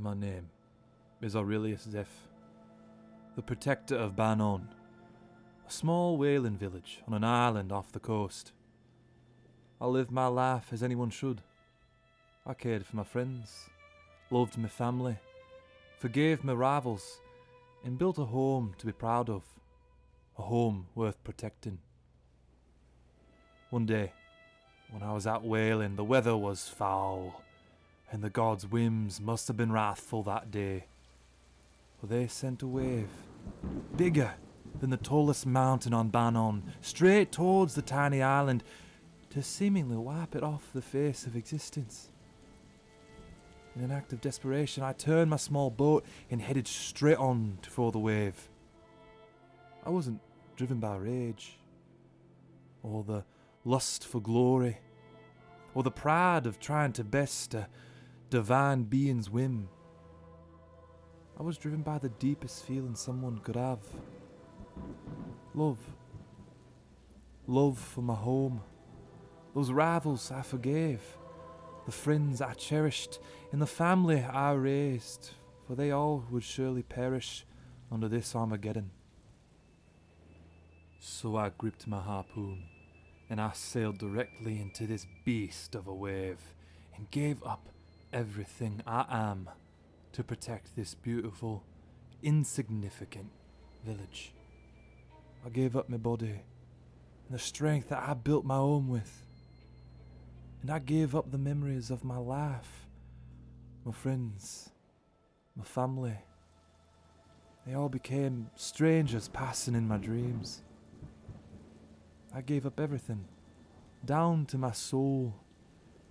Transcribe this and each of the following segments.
My name is Aurelius Zeph, the protector of Banon, a small whaling village on an island off the coast. I lived my life as anyone should. I cared for my friends, loved my family, forgave my rivals, and built a home to be proud of, a home worth protecting. One day, when I was out whaling, the weather was foul, and the gods' whims must have been wrathful that day, for they sent a wave, bigger than the tallest mountain on Banon, straight towards the tiny island, to seemingly wipe it off the face of existence. In an act of desperation, I turned my small boat and headed straight on for the wave. I wasn't driven by rage, or the lust for glory, or the pride of trying to best a divine being's whim. I was driven by the deepest feeling someone could have. Love. Love for my home. Those rivals I forgave. The friends I cherished, and the family I raised, for they all would surely perish under this Armageddon. So I gripped my harpoon, and I sailed directly into this beast of a wave, and gave up everything I am to protect this beautiful, insignificant village. I gave up my body, and the strength that I built my home with. And I gave up the memories of my life, my friends, my family. They all became strangers passing in my dreams. I gave up everything, down to my soul,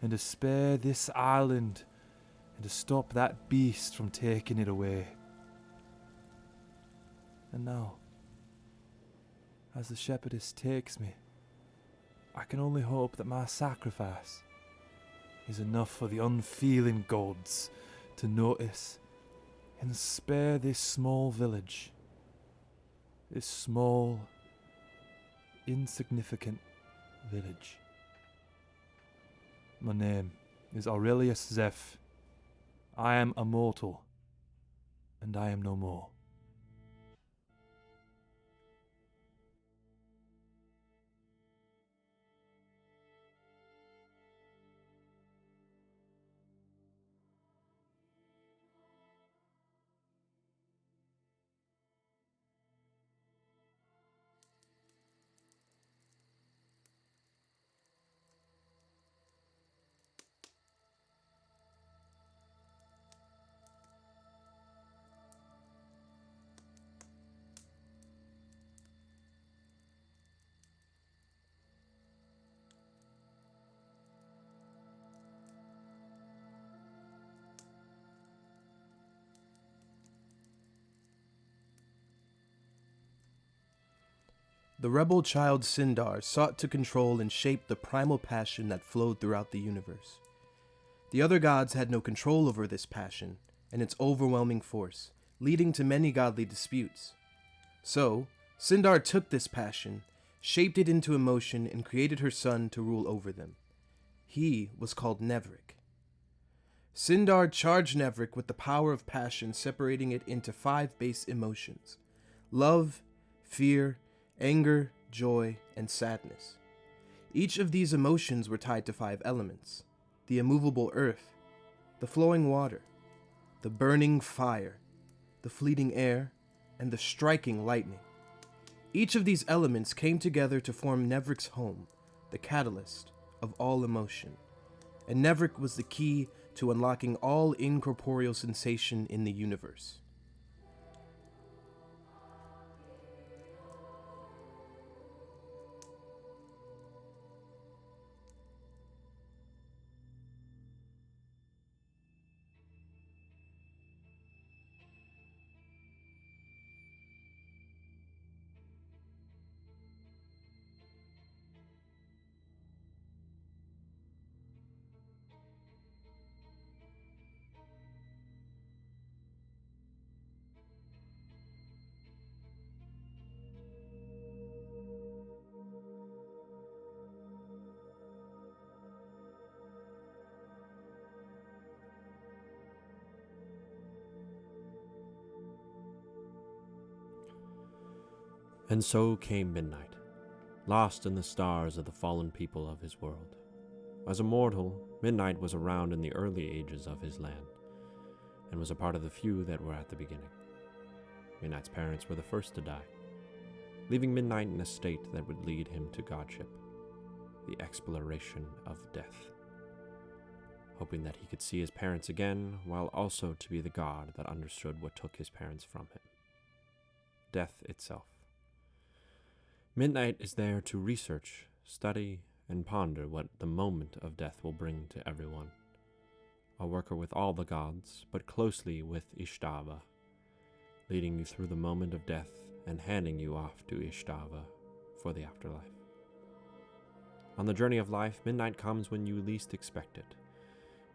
and to spare this island, and to stop that beast from taking it away. And now, as the shepherdess takes me, I can only hope that my sacrifice is enough for the unfeeling gods to notice and spare this small village, this small, insignificant village. My name is Aurelius Zeph. I am a mortal, and I am no more. The rebel child Sindar sought to control and shape the primal passion that flowed throughout the universe. The other gods had no control over this passion and its overwhelming force, leading to many godly disputes. So, Sindar took this passion, shaped it into emotion, and created her son to rule over them. He was called Nevrik. Sindar charged Nevrik with the power of passion, separating it into 5 base emotions: love, fear, anger, joy, and sadness. Each of these emotions were tied to 5 elements: the immovable earth, the flowing water, the burning fire, the fleeting air, and the striking lightning. Each of these elements came together to form Nevrik's home, the catalyst of all emotion. And Nevrik was the key to unlocking all incorporeal sensation in the universe. And so came midnight, lost in the stars of the fallen people of his world. As a mortal, Midnight was around in the early ages of his land, and was a part of the few that were at the beginning. Midnight's parents were the first to die, leaving Midnight in a state that would lead him to godship, the exploration of death, hoping that he could see his parents again, while also to be the god that understood what took his parents from him. Death itself. Midnight is there to research, study, and ponder what the moment of death will bring to everyone. A worker with all the gods, but closely with Ystävä, leading you through the moment of death and handing you off to Ystävä for the afterlife. On the journey of life, midnight comes when you least expect it.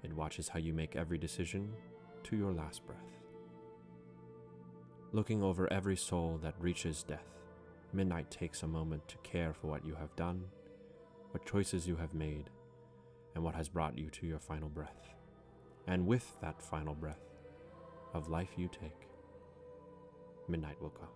It watches how you make every decision to your last breath. Looking over every soul that reaches death, midnight takes a moment to care for what you have done, what choices you have made, and what has brought you to your final breath. And with that final breath of life you take, midnight will come.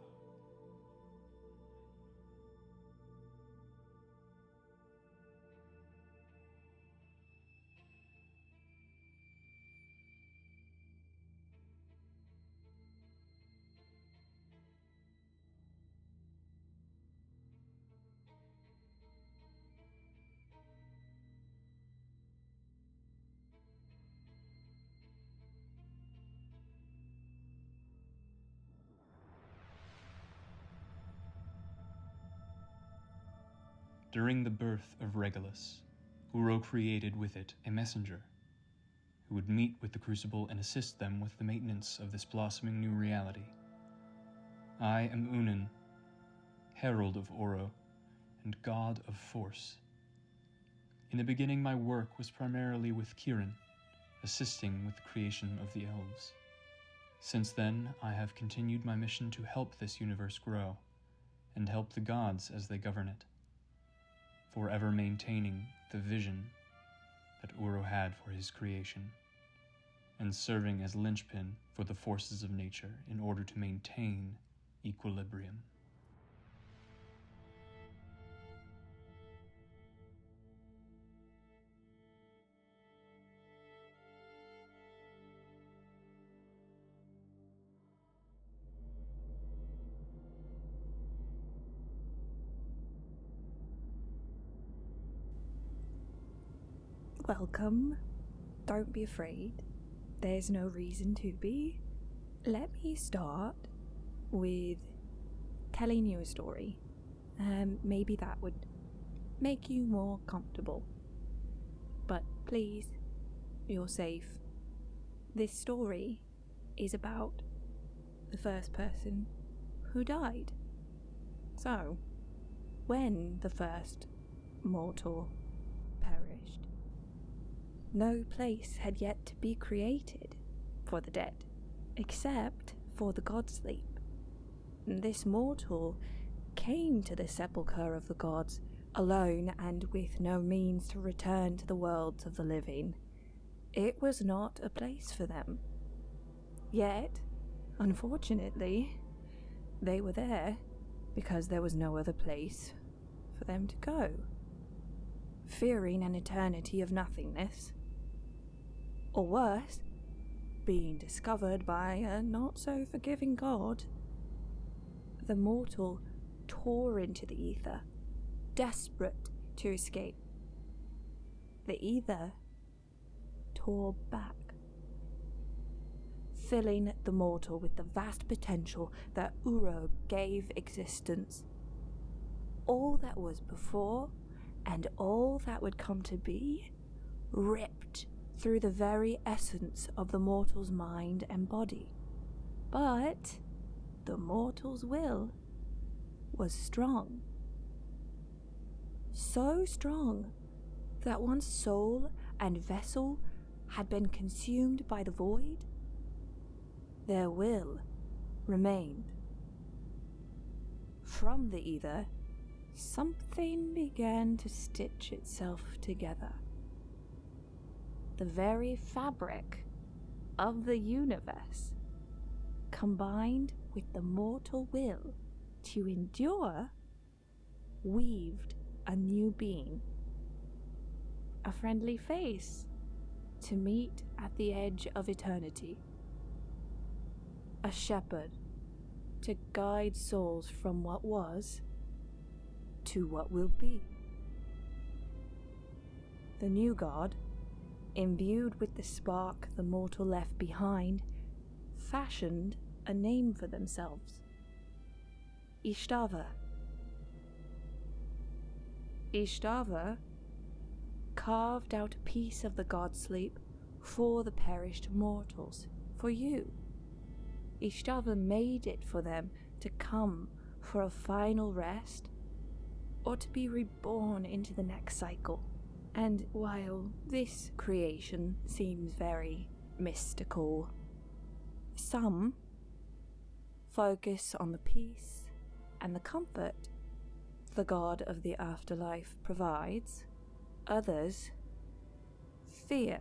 During the birth of Regolus, Uro created with it a messenger who would meet with the Crucible and assist them with the maintenance of this blossoming new reality. I am Ünen, herald of Uro and god of force. In the beginning, my work was primarily with Kirin, assisting with the creation of the elves. Since then, I have continued my mission to help this universe grow and help the gods as they govern it, forever maintaining the vision that Uro had for his creation, and serving as linchpin for the forces of nature in order to maintain equilibrium. Welcome. Don't be afraid. There's no reason to be. Let me start with telling you a story. Maybe that would make you more comfortable. But please, you're safe. This story is about the first person who died. So, when the first mortal perished, no place had yet to be created for the dead, except for the god sleep. This mortal came to the sepulchre of the gods alone and with no means to return to the worlds of the living. It was not a place for them. Yet, unfortunately, they were there because there was no other place for them to go. Fearing an eternity of nothingness, or worse, being discovered by a not-so-forgiving god, the mortal tore into the ether, desperate to escape. The ether tore back, filling the mortal with the vast potential that Uro gave existence. All that was before, and all that would come to be, ripped through the very essence of the mortal's mind and body. But the mortal's will was strong. So strong that once soul and vessel had been consumed by the void, their will remained. From the ether, something began to stitch itself together. The very fabric of the universe, combined with the mortal will to endure, weaved a new being. A friendly face to meet at the edge of eternity. A shepherd to guide souls from what was to what will be. The new god, imbued with the spark the mortal left behind, fashioned a name for themselves. Ystävä. Ystävä carved out a piece of the god's sleep for the perished mortals, for you. Ystävä made it for them to come for a final rest, or to be reborn into the next cycle. And while this creation seems very mystical, some focus on the peace and the comfort the god of the afterlife provides. Others fear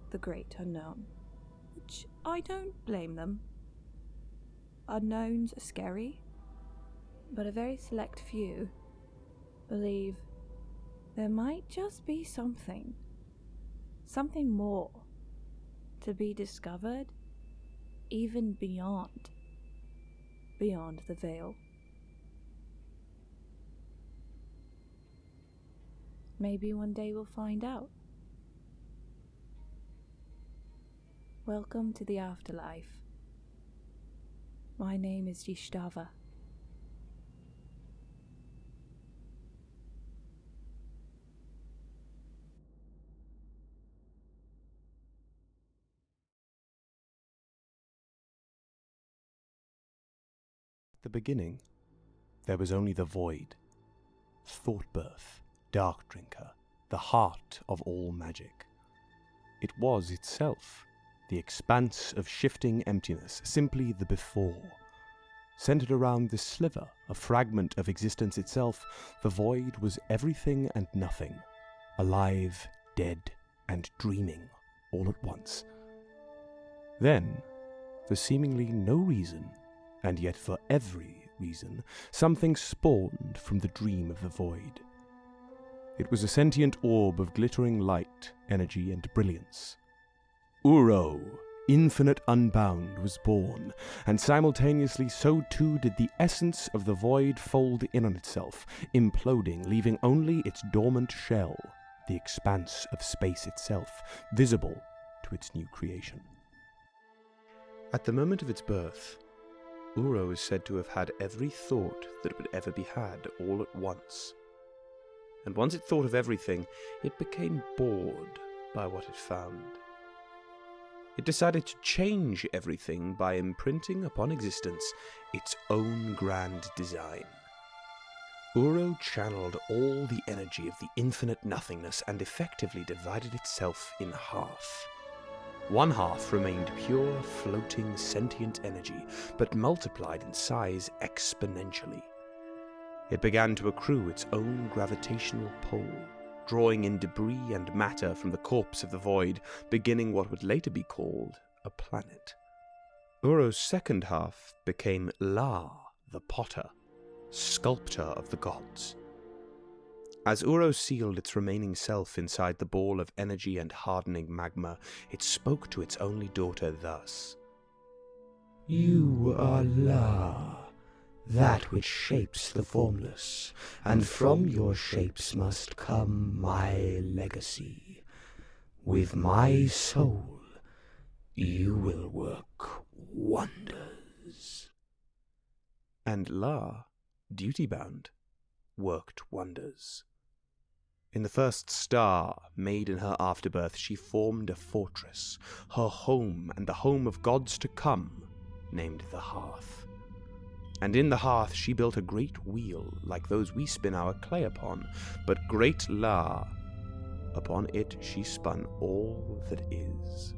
the great unknown, which I don't blame them. Unknowns are scary, but a very select few believe there might just be something more to be discovered, even beyond the veil. Maybe one day we'll find out. Welcome to the afterlife. My name is Ystävä. At the beginning, there was only the void, thought-birth, dark drinker, the heart of all magic. It was itself, the expanse of shifting emptiness, simply the before. Centered around this sliver, a fragment of existence itself, the void was everything and nothing, alive, dead, and dreaming all at once. Then, for seemingly no reason, and yet for every reason, something spawned from the dream of the void. It was a sentient orb of glittering light, energy, and brilliance. Uro, infinite unbound, was born, and simultaneously so too did the essence of the void fold in on itself, imploding, leaving only its dormant shell, the expanse of space itself, visible to its new creation. At the moment of its birth, Uro is said to have had every thought that would ever be had all at once. And once it thought of everything, it became bored by what it found. It decided to change everything by imprinting upon existence its own grand design. Uro channeled all the energy of the infinite nothingness and effectively divided itself in half. One half remained pure, floating, sentient energy, but multiplied in size exponentially. It began to accrue its own gravitational pull, drawing in debris and matter from the corpse of the void, beginning what would later be called a planet. Uro's second half became La, the potter, sculptor of the gods. As Uro sealed its remaining self inside the ball of energy and hardening magma, it spoke to its only daughter thus. You are La, that which shapes the formless, and from your shapes must come my legacy. With my soul, you will work wonders. And La, duty-bound, worked wonders. In the first star, made in her afterbirth, she formed a fortress, her home and the home of gods to come, named the Hearth. And in the hearth she built a great wheel, like those we spin our clay upon, but great La, upon it she spun all that is.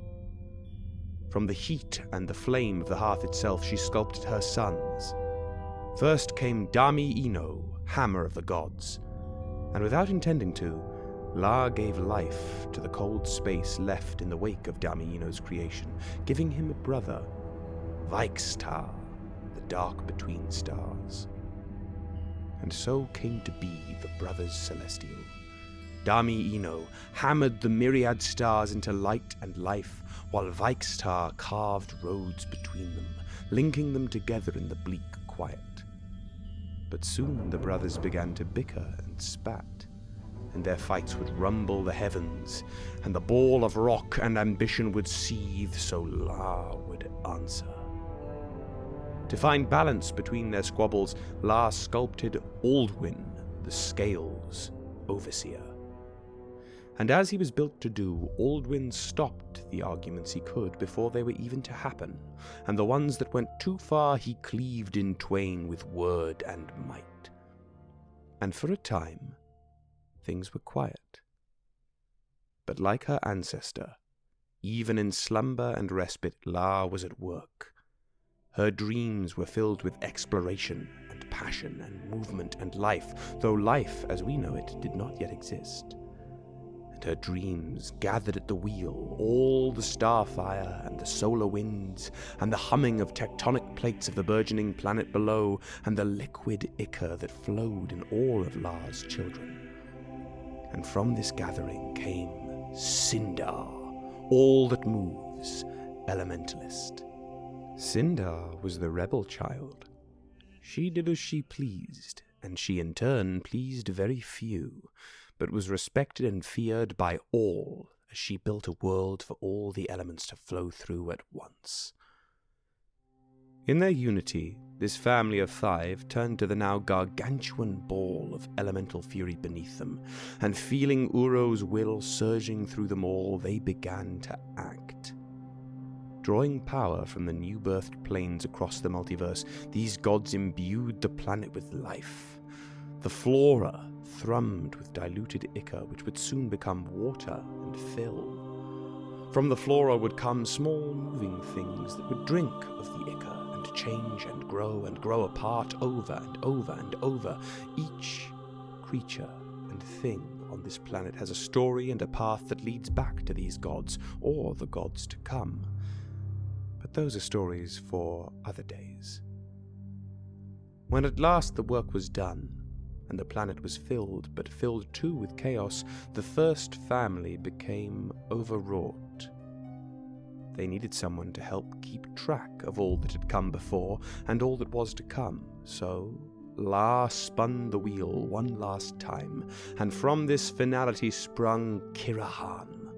From the heat and the flame of the hearth itself she sculpted her sons. First came Dami Ino, hammer of the gods, and without intending to, La gave life to the cold space left in the wake of Dami Ino's creation, giving him a brother, Vaikstar, the dark between stars. and so came to be the Brothers Celestial. Dami Ino hammered the myriad stars into light and life, while Vaikstar carved roads between them, linking them together in the bleak quiet. But soon the brothers began to bicker and spat, and their fights would rumble the heavens, and the ball of rock and ambition would seethe, so La would answer. To find balance between their squabbles, La sculpted Aldwin, the Scales Overseer. And as he was built to do, Aldwin stopped the arguments he could before they were even to happen, and the ones that went too far he cleaved in twain with word and might. And for a time, things were quiet. But like her ancestor, even in slumber and respite, La was at work. Her dreams were filled with exploration and passion and movement and life, though life, as we know it, did not yet exist. And her dreams gathered at the wheel all the starfire and the solar winds, and the humming of tectonic plates of the burgeoning planet below, and the liquid ichor that flowed in all of La's children. And from this gathering came Sindar, all that moves, elementalist. Sindar was the rebel child. She did as she pleased, and she in turn pleased very few, but was respected and feared by all, as she built a world for all the elements to flow through at once. In their unity, this family of 5 turned to the now gargantuan ball of elemental fury beneath them, and feeling Uro's will surging through them all, they began to act. Drawing power from the new-birthed planes across the multiverse, these gods imbued the planet with life. The flora thrummed with diluted ichor, which would soon become water and fill. From the flora would come small moving things that would drink of the ichor, and change and grow apart over and over and over. Each creature and thing on this planet has a story and a path that leads back to these gods, or the gods to come. But those are stories for other days. When at last the work was done, and the planet was filled, but filled too with chaos, the first family became overwrought. They needed someone to help keep track of all that had come before, and all that was to come, so La spun the wheel one last time, and from this finality sprung Kirahan,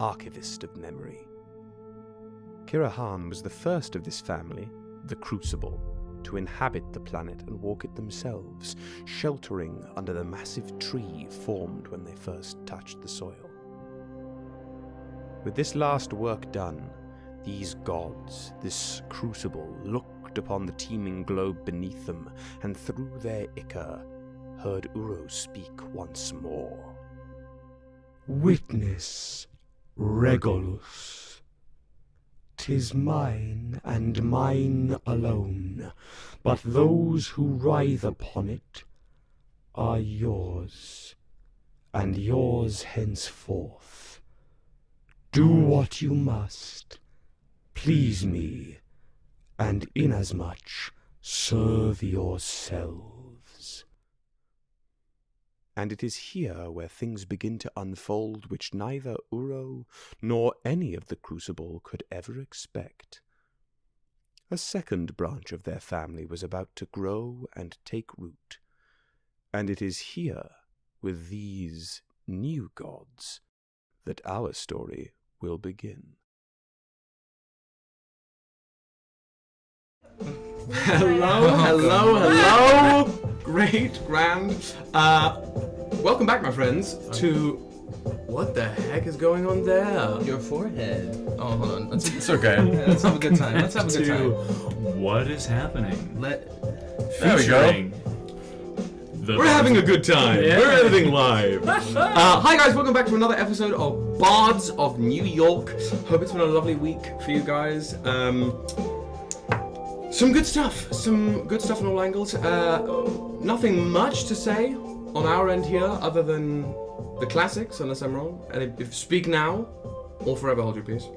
Archivist of Memory. Kirahan was the first of this family, the Crucible, to inhabit the planet and walk it themselves, sheltering under the massive tree formed when they first touched the soil. With this last work done, these gods, this Crucible, looked upon the teeming globe beneath them, and through their ichor heard Uro speak once more. Witness, Regolus. 'Tis mine, and mine alone, but those who writhe upon it are yours, and yours henceforth. Do what you must, please me, and inasmuch serve yourselves. And it is here where things begin to unfold which neither Uro nor any of the Crucible could ever expect. A second branch of their family was about to grow and take root, and it is here, with these new gods, that our story will begin. Hello. Great, grand. Welcome back, my friends, to... What the heck is going on there? Your forehead. Oh, hold on. It's okay. Yeah, let's have a good time. What is happening? There we go. Featuring the We're having a good time. Yeah. We're editing live. Hi guys, welcome back to another episode of Bards of New York. Hope it's been a lovely week for you guys. Some good stuff on all angles. Nothing much to say on our end here, other than the classics, unless I'm wrong. And if speak now, or forever hold your peace.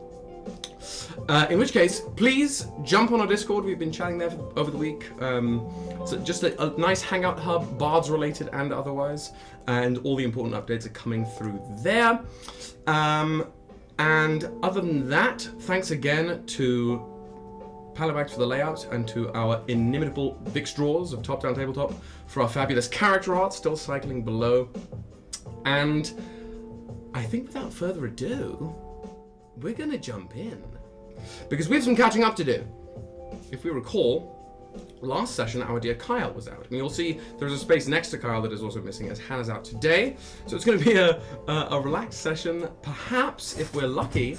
In which case, please jump on our Discord. We've been chatting there over the week. So just a nice hangout hub, Bards related and otherwise. And all the important updates are coming through there. And other than that, thanks again to Palabax for the layout and to our inimitable Vix Draws of Top Down Tabletop for our fabulous character art still cycling below. And I think without further ado, we're going to jump in. Because we have some catching up to do. If we recall, last session our dear Kyle was out. And you'll see there's a space next to Kyle that is also missing as Hannah's out today. So it's going to be a relaxed session. Perhaps, if we're lucky,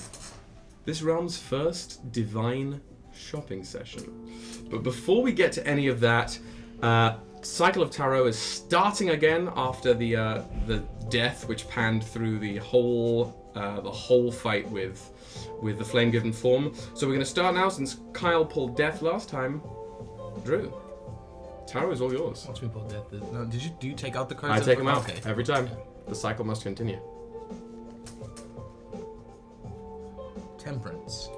this realm's first divine shopping session. But before we get to any of that, Cycle of Tarot is starting again after the death which panned through the whole fight with the flame-given form. So we're going to start now since Kyle pulled death last time. Drew, Tarot is all yours. Once we pull death, no, do you take out the cards? I take them out okay. every time. The cycle must continue. Temperance.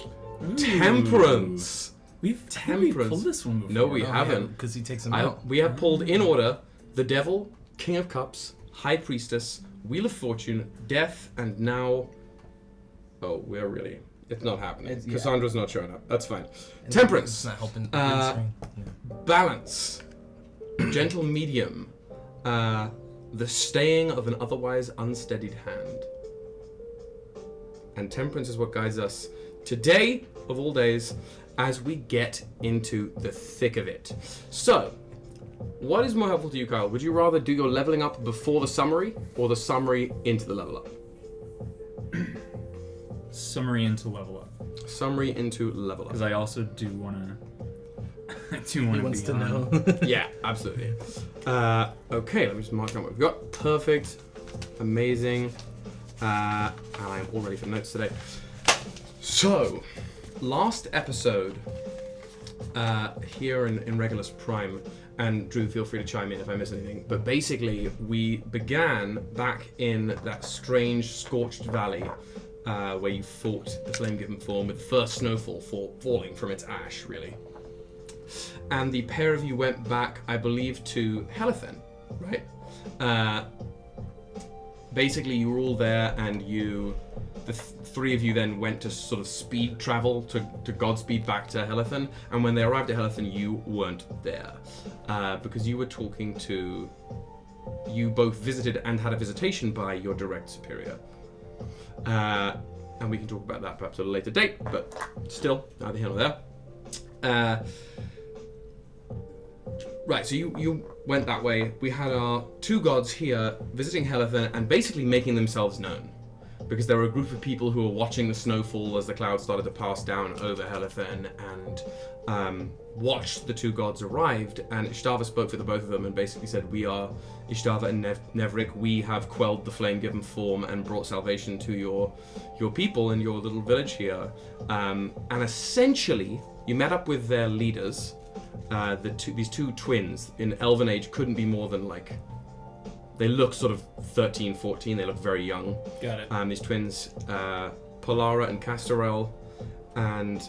Temperance. We pulled this one before. No, we haven't. Because he takes them out. We have pulled in order the Devil, King of Cups, High Priestess, Wheel of Fortune, Death, and now... Oh, we're really... It's not happening. Cassandra's not showing up. That's fine. And Temperance. It's not helping. Balance. Gentle medium. The staying of an otherwise unsteadied hand. And temperance is what guides us today, of all days, as we get into the thick of it. So, what is more helpful to you, Kyle? Would you rather do your leveling up before the summary, or the summary into the level up? Summary into level up. Summary into level up. Because I also do want to... He wants to know. Yeah, absolutely. Okay, let me just mark down what we've got. Perfect. Amazing. And I'm all ready for notes today. So, last episode here in Regulus Prime, and Drew, feel free to chime in if I miss anything, but basically we began back in that strange scorched valley where you fought the flame-given form with the first snowfall falling from its ash, really. And the pair of you went back, I believe, to Helithen, right? Basically, you were all there, and the three of you then went to sort of speed travel to Godspeed back to Helithen. And when they arrived at Helithen, you weren't there because you were talking to. You both visited and had a visitation by your direct superior. And we can talk about that perhaps at a later date, but still, neither here nor there. Right, so you went that way. We had our two gods here visiting Helithen and basically making themselves known. Because there were a group of people who were watching the snowfall as the clouds started to pass down over Helithen and watched the two gods arrived. And Ystävä spoke for the both of them and basically said, we are Ystävä and Nevrik. We have quelled the flame-given form and brought salvation to your people in your little village here. And essentially, you met up with their leaders. These two twins in Elven age couldn't be more than like, they look sort of 13, 14, they look very young. Got it. These twins, Polara and Castorel, and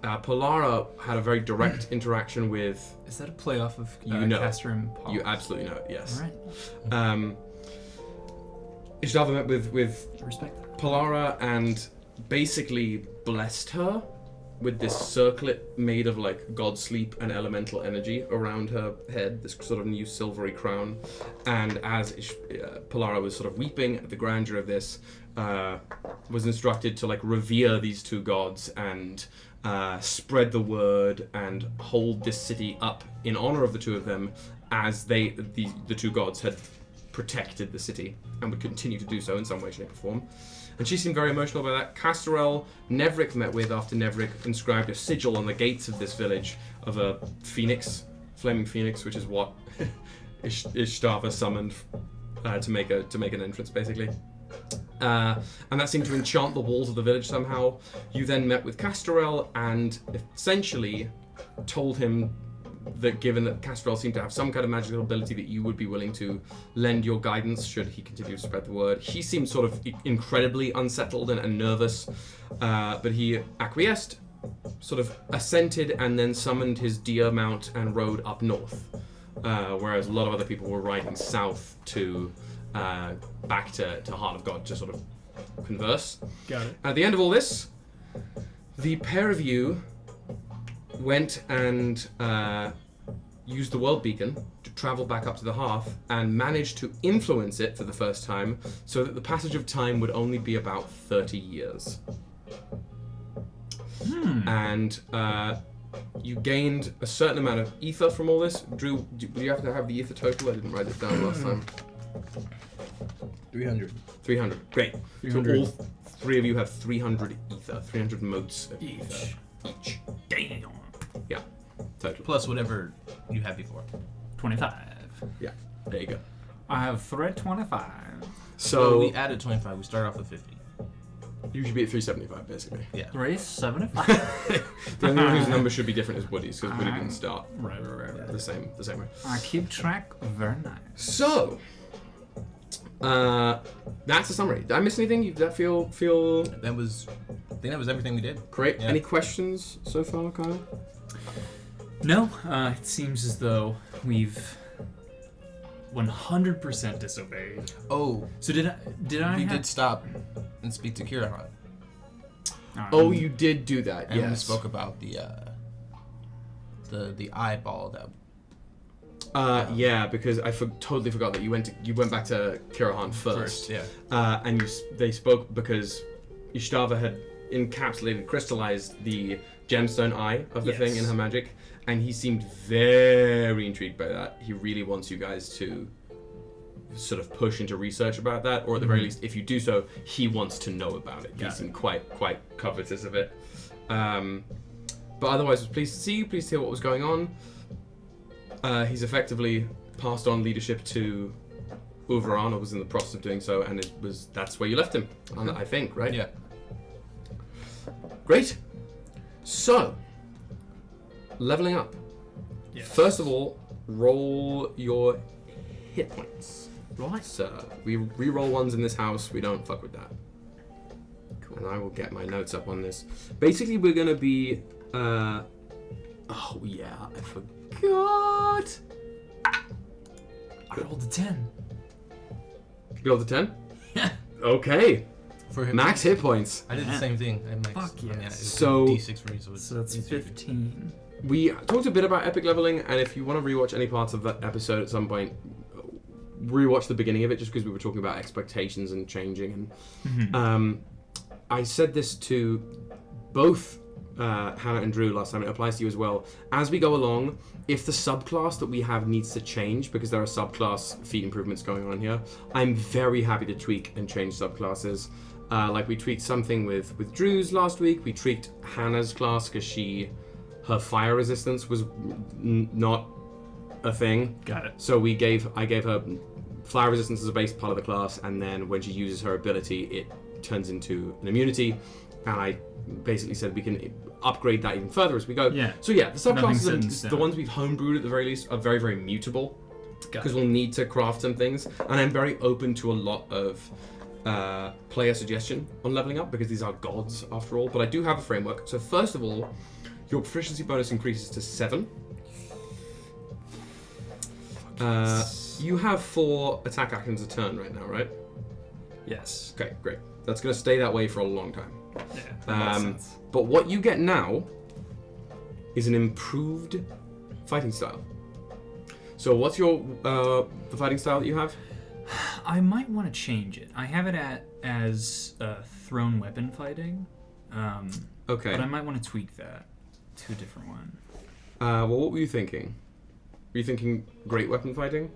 Polara had a very direct interaction with... Is that a playoff of Castor and Paul? You absolutely know it, yes. All right. Ystävä met with Respect that. Polara and basically blessed her with this circlet made of like god sleep and elemental energy around her head, this sort of new silvery crown. And as Polara was sort of weeping at the grandeur of this, was instructed to like revere these two gods and spread the word and hold this city up in honor of the two of them, as the two gods had protected the city and would continue to do so in some way, shape, or form. And she seemed very emotional by that. Castorel, Nevrik met with after Nevrik inscribed a sigil on the gates of this village of a phoenix, flaming phoenix, which is what Ystävä summoned to make an entrance, basically. And that seemed to enchant the walls of the village somehow. You then met with Castorel and essentially told him that given that Castrol seemed to have some kind of magical ability, that you would be willing to lend your guidance should he continue to spread the word. He seemed sort of incredibly unsettled and nervous, but he acquiesced, sort of assented, and then summoned his deer mount and rode up north, whereas a lot of other people were riding south to back to Heart of God to sort of converse. Got it. At the end of all this, the pair of you went and used the world beacon to travel back up to the hearth and managed to influence it for the first time so that the passage of time would only be about 30 years. And you gained a certain amount of ether from all this. Drew, do you have to have the ether total? I didn't write it down last time. 300. 300. Great. 300. So all three of you have 300 ether, 300 motes of Each. ether. Each. Damn. Yeah, total. Plus whatever you had before. 25. Yeah, there you go. I have thread 25. So we added 25. We started off with 50. you should be at 375 basically. Yeah. 375. The only one whose number should be different is Woody's because Woody didn't start Right. the same way. I keep track. Very nice. So, that's a summary. Did I miss anything? Did that feel That was. I think that was everything we did. great? Yeah. Any questions so far, Kyle? No, it seems as though we've 100% disobeyed. Oh, So did I? we have... did stop and speak to Krackhardt. Oh, you did do that. And we Yes. spoke about the eyeball that. Yeah, because I totally forgot that you went back to Kirahan first. Yeah. And they spoke because Ystävä had encapsulated, crystallized the gemstone eye of the thing in her magic, and he seemed very intrigued by that. He really wants you guys to sort of push into research about that, or at the very least, if you do so, he wants to know about it. He seemed quite covetous of it. But otherwise, I was pleased to see you. Pleased to hear what was going on. He's effectively passed on leadership to Uveran, or was in the process of doing so, and that's where you left him, I think, right? Yeah. Great. So, leveling up. Yes. First of all, roll your hit points. Right, sir. We re-roll ones in this house. We don't fuck with that. Cool. And I will get my notes up on this. Basically, we're going to be... oh, yeah. I forgot. I rolled a 10. You rolled a 10? Yeah. Okay. For him. Max hit points. I did the same thing. I max, Fuck yes. it was So- D6 for me, so it's So that's easier. 15. We talked a bit about epic leveling, and if you want to rewatch any parts of that episode at some point, rewatch the beginning of it, just because we were talking about expectations and changing. And I said this to both Hannah and Drew last time. It applies to you as well. As we go along, if the subclass that we have needs to change, because there are subclass feat improvements going on here, I'm very happy to tweak and change subclasses. Like we tweaked something with Drew's last week. We tweaked Hannah's class because her fire resistance was not a thing. Got it. So I gave her fire resistance as a base part of the class, and then when she uses her ability, it turns into an immunity. And I basically said we can upgrade that even further as we go. Yeah. So yeah, the Nothing's set in subclasses, stone. the ones we've homebrewed at the very least, are very, very mutable. Got Because it. we'll need to craft some things, and I'm very open to a lot of player suggestion on leveling up, because these are gods after all. But I do have a framework. So first of all, your proficiency bonus increases to 7. You have 4 attack actions a turn right now, right? Yes. Okay, great. That's going to stay that way for a long time. Yeah. That makes sense. But what you get now is an improved fighting style. So what's your the fighting style that you have? I might want to change it. I have it as thrown weapon fighting. Okay. But I might want to tweak that to a different one. Well, what were you thinking? Were you thinking great weapon fighting?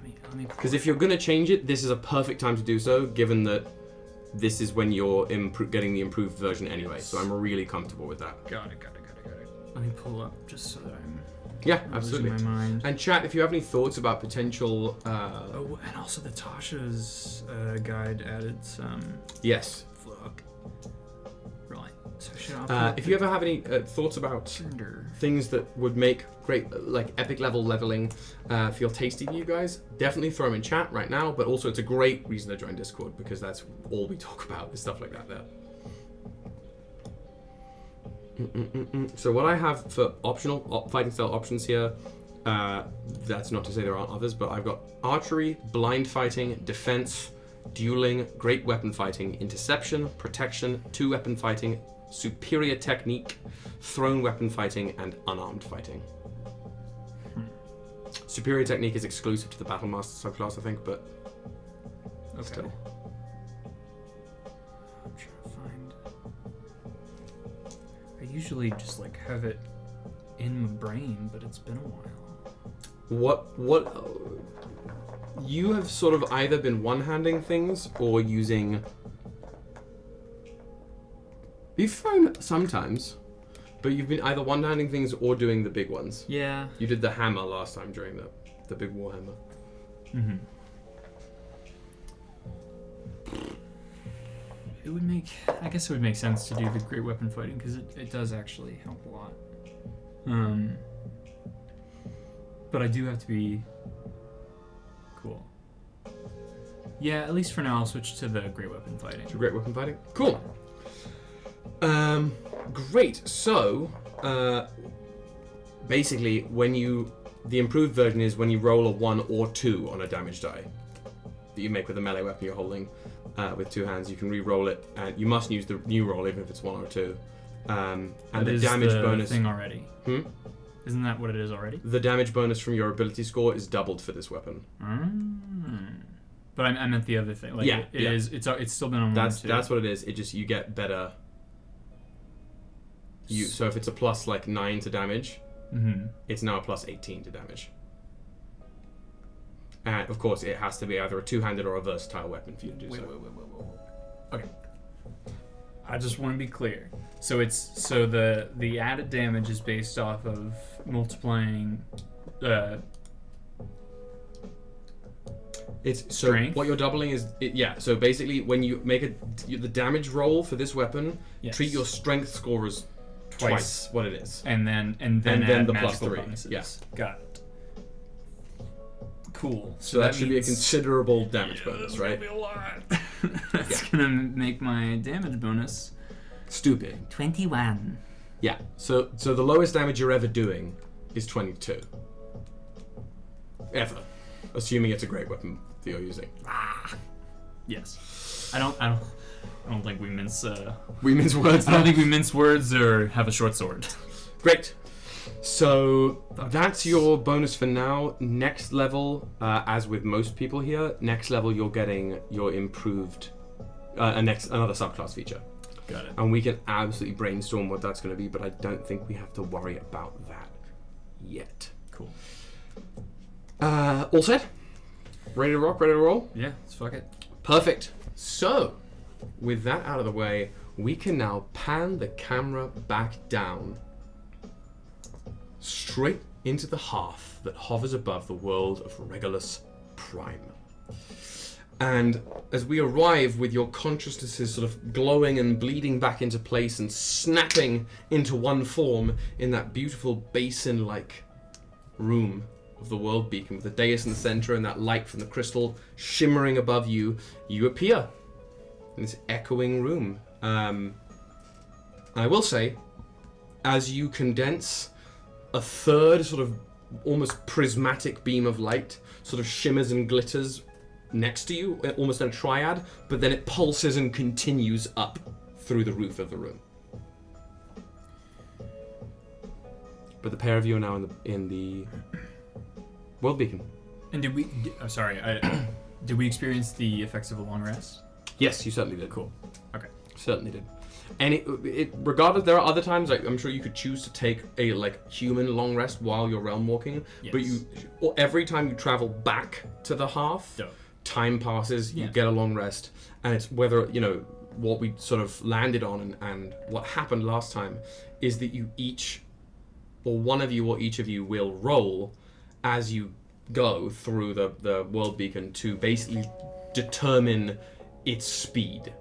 Let me Because if you're going to change it, this is a perfect time to do so, given that this is when you're getting the improved version anyway. So I'm really comfortable with that. Got it. Let me pull up just so that I'm Yeah, not absolutely. losing my mind. And chat, if you have any thoughts about potential... Oh, and also the Tasha's guide added some Yes. fluck. Right. So should If you ever have any thoughts about things that would make great, like epic leveling, feel tasty to you guys, definitely throw them in chat right now. But also, it's a great reason to join Discord because that's all we talk about is stuff like that there. So what I have for optional fighting style options here, that's not to say there aren't others, but I've got archery, blind fighting, defense, dueling, great weapon fighting, interception, protection, 2-weapon fighting, superior technique, thrown weapon fighting, and unarmed fighting. Superior technique is exclusive to the Battlemaster subclass, I think, but still. I'm trying to find. I usually just like have it in my brain, but it's been a while. What you have sort of either been one-handing things or using. You've thrown sometimes, but you've been either one-handing things or doing the big ones. Yeah. You did the hammer last time during the big warhammer. Mm-hmm. I guess it would make sense to do the great weapon fighting because it does actually help a lot. But I do have to be cool. Yeah, at least for now, I'll switch to the great weapon fighting. To great weapon fighting? Cool. Great. So, basically, the improved version is when you roll a 1 or 2 on a damage die that you make with a melee weapon you're holding with 2 hands, you can re-roll it, and you must use the new roll even if it's 1 or 2. And the damage bonus thing already. Isn't that what it is already? The damage bonus from your ability score is doubled for this weapon. But I meant the other thing. Like it's still been on 1 or 2. That's what it is. It just you get better. So if it's a plus like 9 to damage, it's now a plus 18 to damage. And of course, it has to be either a 2-handed or a versatile weapon for you to do so. Wait. Okay. I just want to be clear. So the added damage is based off of multiplying It's strength. What you're doubling is so basically when you make the damage roll for this weapon, treat your strength score as twice what it is, and then the magical plus 3. bonuses. Yeah, got it. Cool. So that should be a considerable damage bonus, right? That'll be a lot. That's gonna make my damage bonus stupid. 21. Yeah. So the lowest damage you're ever doing is 22. Ever, assuming it's a great weapon that you're using. Yes. I don't think we mince. We mince words. I don't think we mince words or have a short sword. Great. So that's your bonus for now. Next level, as with most people here, next level you're getting your improved, another subclass feature. Got it. And we can absolutely brainstorm what that's going to be, but I don't think we have to worry about that yet. Cool. All set? Ready to rock? Ready to roll? Yeah, let's fuck it. Perfect. So, with that out of the way, we can now pan the camera back down straight into the hearth that hovers above the world of Regolus Prime. And as we arrive with your consciousnesses sort of glowing and bleeding back into place and snapping into one form in that beautiful basin-like room of the world beacon with the dais in the center and that light from the crystal shimmering above you, you appear in this echoing room. I will say, as you condense, a third sort of almost prismatic beam of light sort of shimmers and glitters next to you, almost in a triad, but then it pulses and continues up through the roof of the room. But the pair of you are now in the world beacon. And did we? I'm sorry. Did we experience the effects of a long rest? Yes, you certainly did. Cool. Okay. Certainly did. And it regardless, there are other times, like I'm sure you could choose to take a human long rest while you're realm walking. Yes. But every time you travel back to the hearth, time passes. You get a long rest, and it's whether what we sort of landed on and what happened last time is that you each, or one of you or each of you, will roll as you go through the world beacon to basically determine its speed.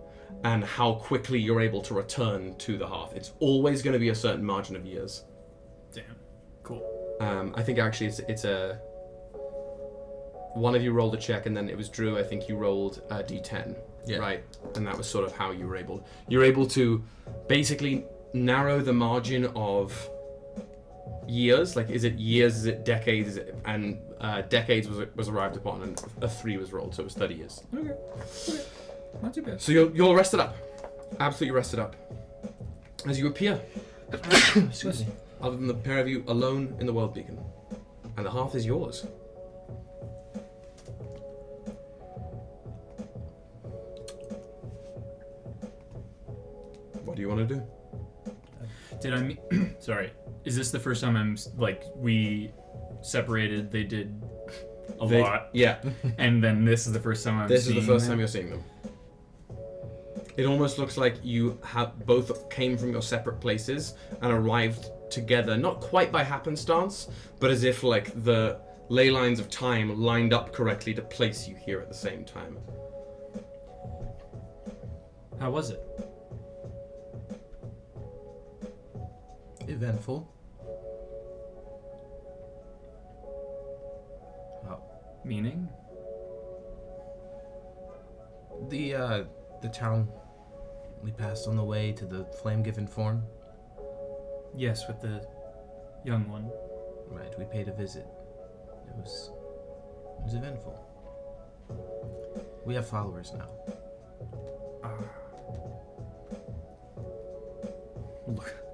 and how quickly you're able to return to the hearth. It's always going to be a certain margin of years. Damn. Cool. I think actually it's a... One of you rolled a check, and then it was Drew. I think you rolled a d10, right? And that was sort of how you were able. You're able to basically narrow the margin of years. Like, is it years? Is it decades? Is it, and decades was arrived upon, and a 3 was rolled, so it was 30 years. Okay. Not too bad. So you're rested up, absolutely rested up, as you appear. Excuse me. Other than the pair of you alone in the world beacon, and the hearth is yours. What do you want to do? Did I mean... Sorry. Is this the first time we separated, they did a lot? Yeah. And then this is the first time This is the first time you're seeing them. It almost looks like you have both came from your separate places and arrived together, not quite by happenstance, but as if like the ley lines of time lined up correctly to place you here at the same time. How was it? Eventful. Wow. Meaning? The town we passed on the way to the flame-given form. Yes, with the young one. Right, we paid a visit. It was eventful. We have followers now.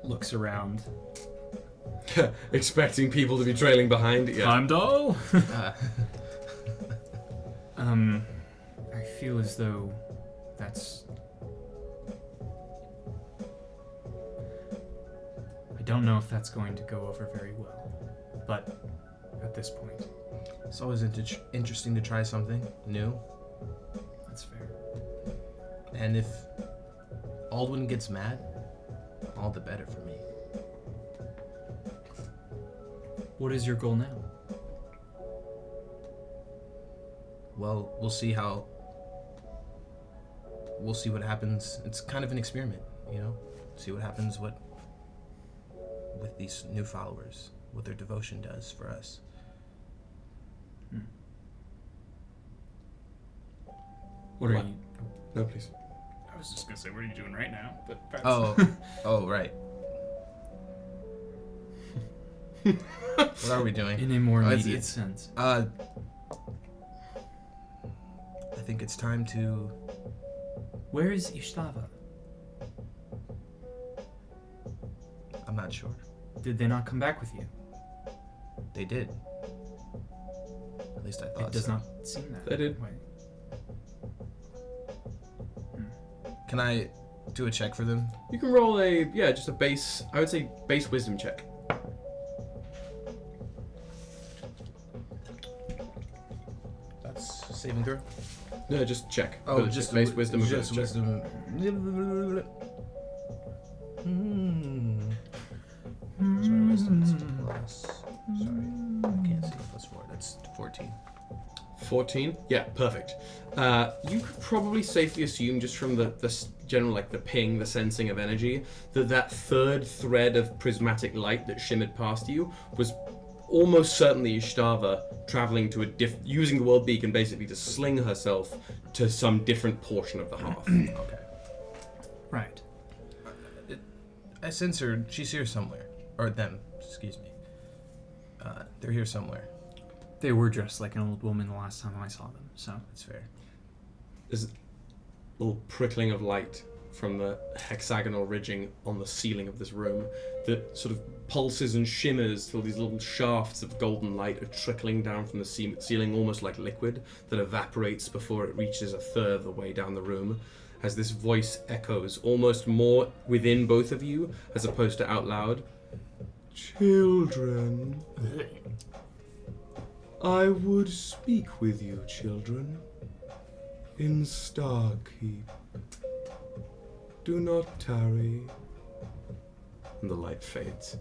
Looks around. Expecting people to be trailing behind. Yeah. Heimdall? I feel as though that's... I don't know if that's going to go over very well, but at this point... It's always interesting to try something new. That's fair. And if Aldwin gets mad, all the better for me. What is your goal now? Well, we'll see what happens. It's kind of an experiment, you know? See what happens with these new followers, what their devotion does for us. What are you... No, please. I was just gonna say, what are you doing right now? But perhaps... Oh, right. What are we doing? In a more immediate sense. I think it's time to... Where is Ystävä? I'm not sure. Did they not come back with you? They did. At least I thought It does so. not seem that They did. way. Can I do a check for them? You can roll just a base, I would say base wisdom check. That's saving throw? No, just check. Oh, Ability just check. Base wisdom. Just ability check. wisdom. That's my wisdom. It's plus. Sorry, I can't see. Plus 4. That's 14. 14? Yeah, perfect. You could probably safely assume, just from the general, like the ping, the sensing of energy, that third thread of prismatic light that shimmered past you was almost certainly Ystävä traveling to using the world beacon basically to sling herself to some different portion of the hearth. Okay. Right. I sense her. She's here somewhere. Or them, excuse me. They're here somewhere. They were dressed like an old woman the last time I saw them, so... That's fair. There's a little prickling of light from the hexagonal ridging on the ceiling of this room that sort of pulses and shimmers till these little shafts of golden light are trickling down from the ceiling almost like liquid that evaporates before it reaches a third of the way down the room, as this voice echoes almost more within both of you as opposed to out loud. Children. I would speak with you, children, in Starkeep. Do not tarry. And the light fades.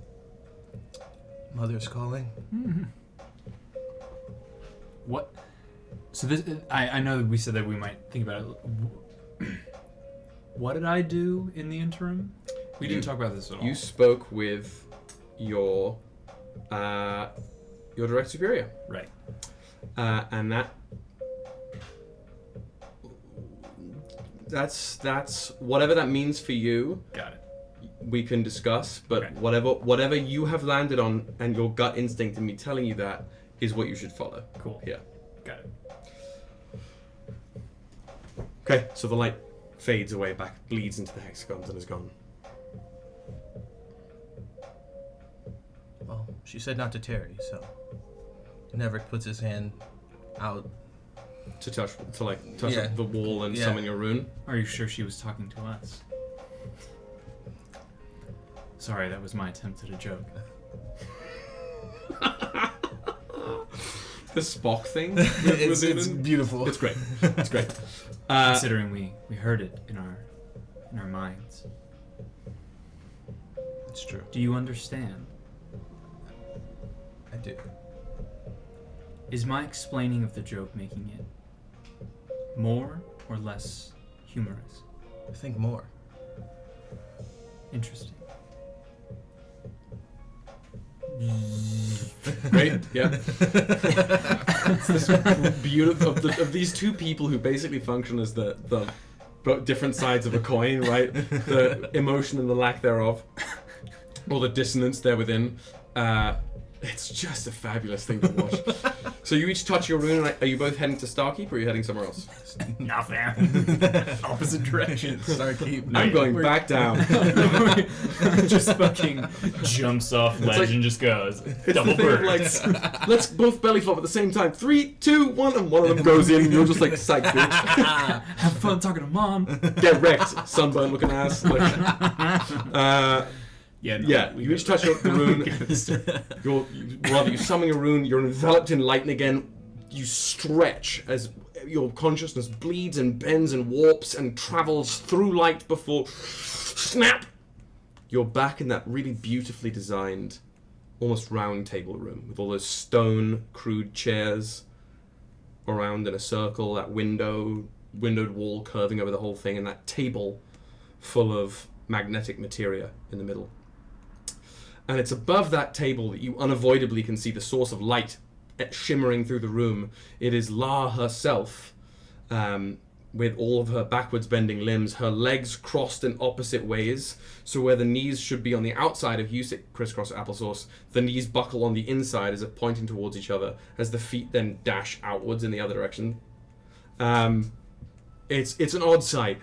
Mother's calling. Mm-hmm. What? So this, I know that we said that we might think about it. What did I do in the interim? We didn't talk about this at all. You spoke with your direct superior. Right. And that's whatever that means for you. Got it. We can discuss, but Okay. whatever you have landed on and your gut instinct in me telling you that is what you should follow. Cool. Yeah. Got it. Okay, so the light fades away, back bleeds into the hexagons and is gone. Well, she said not to tarry, so Nevrik puts his hand out. To touch Yeah. the wall and Yeah. summon your rune. Are you sure she was talking to us? Sorry, that was my attempt at a joke. The Spock thing. It's Ünen? beautiful. It's great. It's great. Considering we heard it in our minds. It's true. Do you understand? I do. Is my explaining of the joke making it more or less humorous? I think more. Interesting. Great, yeah. It's this beautiful of these two people who basically function as the different sides of a coin, right? The emotion and the lack thereof, or the dissonance there within. It's just a fabulous thing to watch. So you each touch your rune. And are you both heading to Starkeep, or are you heading somewhere else? Nothing. Opposite direction. Starkeep. I'm going back down. Just fucking jumps off ledge like- and just goes. It's Double the thing of, birds. like, let's both belly flop at the same time. 3, 2, 1, and one of them goes in, and you're just like, psych, bitch. Have fun talking to mom. Get wrecked, sunburn looking ass. Like, Yeah, you each touch the rune. You summon your rune. You're enveloped in light, and again, you stretch as your consciousness bleeds and bends and warps and travels through light before snap. You're back in that really beautifully designed, almost round table room with all those stone crude chairs around in a circle. That windowed wall curving over the whole thing, and that table full of magnetic materia in the middle. And it's above that table that you unavoidably can see the source of light shimmering through the room. It is La herself, with all of her backwards bending limbs, her legs crossed in opposite ways. So where the knees should be on the outside of you, crisscross applesauce, the knees buckle on the inside as if pointing towards each other, as the feet then dash outwards in the other direction. It's an odd sight.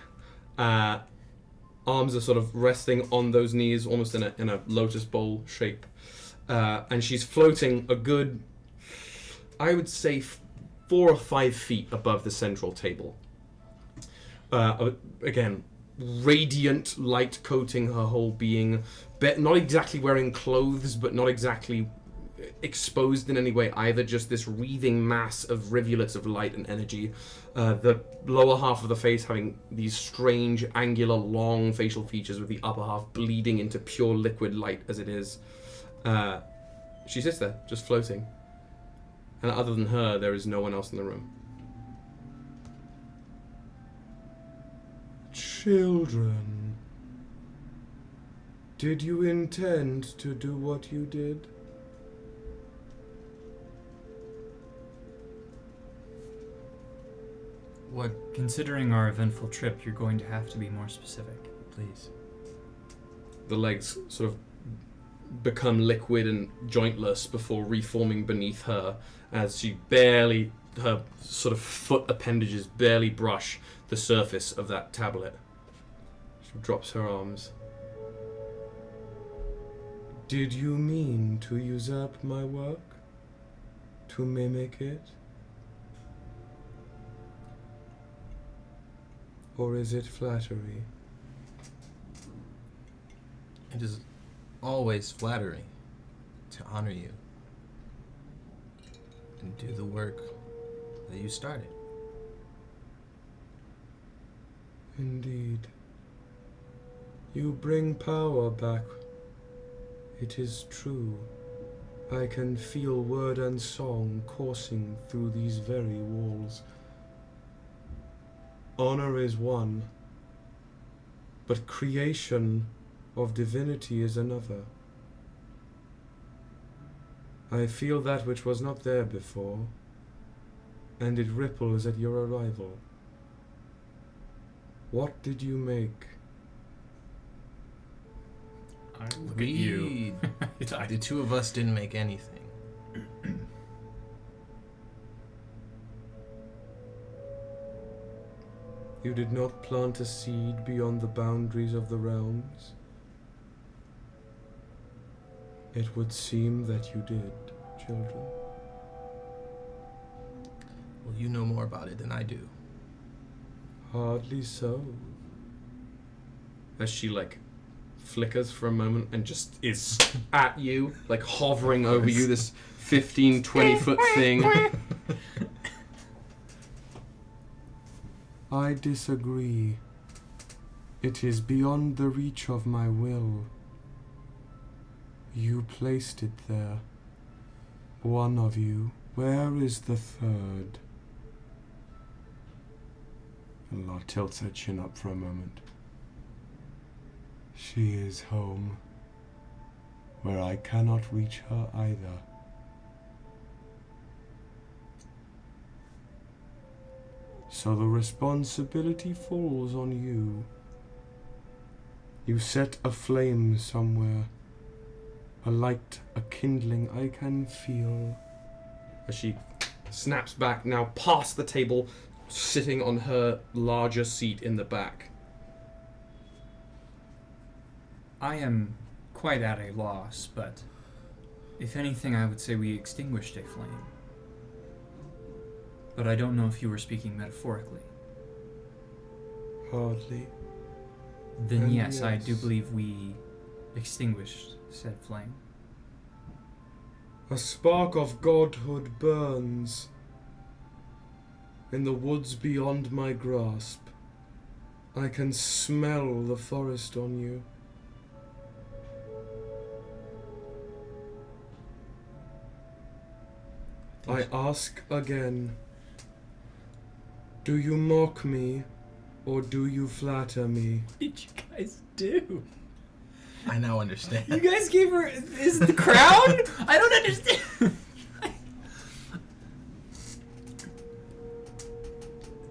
Arms are sort of resting on those knees, almost in a lotus bowl shape. And she's floating a good, I would say, 4 or 5 feet above the central table. Again, radiant light coating her whole being. Not exactly wearing clothes, but not exactly exposed in any way either. Just this wreathing mass of rivulets of light and energy. The lower half of the face having these strange, angular, long facial features, with the upper half bleeding into pure liquid light as it is. She sits there, just floating. And other than her, there is no one else in the room. Children, did you intend to do what you did? What? Considering our eventful trip, you're going to have to be more specific. Please. The legs sort of become liquid and jointless before reforming beneath her as her sort of foot appendages barely brush the surface of that tablet. She drops her arms. Did you mean to usurp my work? To mimic it? Or is it flattery? It is always flattering to honor you and do the work that you started. Indeed. You bring power back. It is true. I can feel word and song coursing through these very walls. Honor is won, but creation of divinity is another. I feel that which was not there before, and it ripples at your arrival. What did you make? I look at you. The two of us didn't make anything. You did not plant a seed beyond the boundaries of the realms? It would seem that you did, children. Well, you know more about it than I do. Hardly so. As she, flickers for a moment and just is at you, hovering over you, this 15, 20-foot thing. I disagree. It is beyond the reach of my will. You placed it there. One of you. Where is the third? Allah tilts her chin up for a moment. She is home, where I cannot reach her either. So the responsibility falls on you. You set a flame somewhere, a light, a kindling I can feel. As she snaps back, now past the table, sitting on her larger seat in the back. I am quite at a loss, but if anything, I would say we extinguished a flame. But I don't know if you were speaking metaphorically. Hardly. Then And yes, I yes. do believe we extinguished said flame. A spark of godhood burns in the woods beyond my grasp. I can smell the forest on you. I ask again, do you mock me or do you flatter me? What did you guys do? I now understand. You guys gave her... Is it the crown? I don't understand.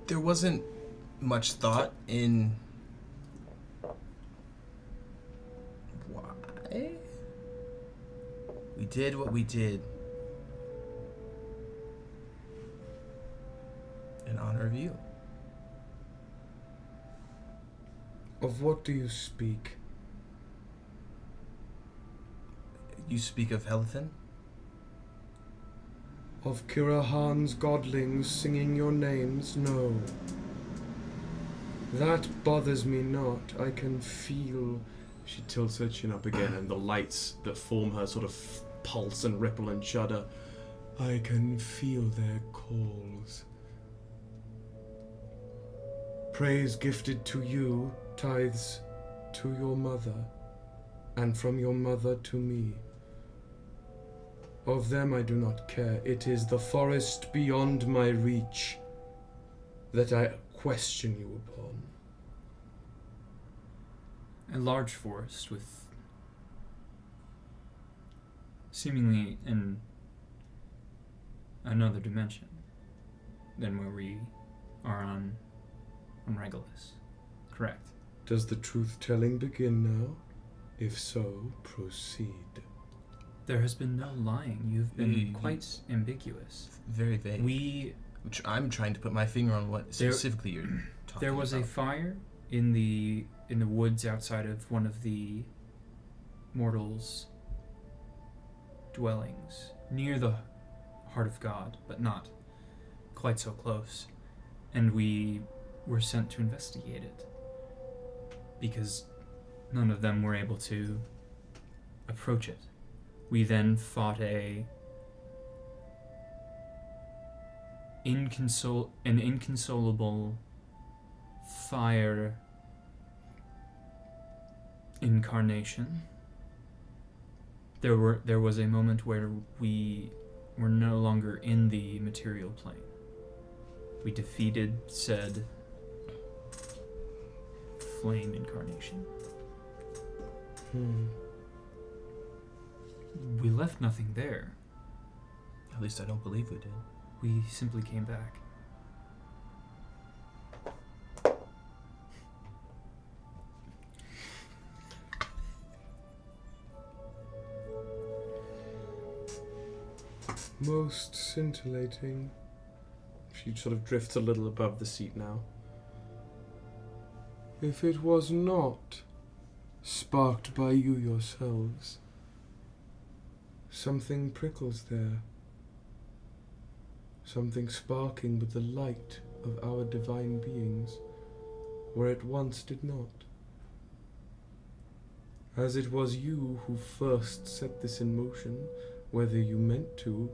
There wasn't much thought in why we did what we did in honor of you. Of what do you speak? You speak of Helithan? Of Kirahan's godlings singing your names? No. That bothers me not. I can feel... She tilts her chin up again and the lights that form her sort of pulse and ripple and shudder. I can feel their calls. Praise gifted to you, tithes to your mother, and from your mother to me. Of them I do not care. It is the forest beyond my reach that I question you upon. A large forest with seemingly in another dimension than where we are on Regolus. Correct. Does the truth-telling begin now? If so, proceed. There has been no lying. You've been quite ambiguous. Very vague. Which I'm trying to put my finger on what specifically you're talking about. There was a fire in the woods outside of one of the mortals' dwellings, near the heart of God, but not quite so close. And we were sent to investigate it because none of them were able to approach it. We then fought an inconsolable fire incarnation. There was a moment where we were no longer in the material plane. We defeated said flame incarnation. We left nothing there. At least I don't believe we did. We simply came back. Most scintillating. She sort of drifts a little above the seat now. If it was not sparked by you yourselves, something prickles there. Something sparking with the light of our divine beings, where it once did not. As it was you who first set this in motion, whether you meant to,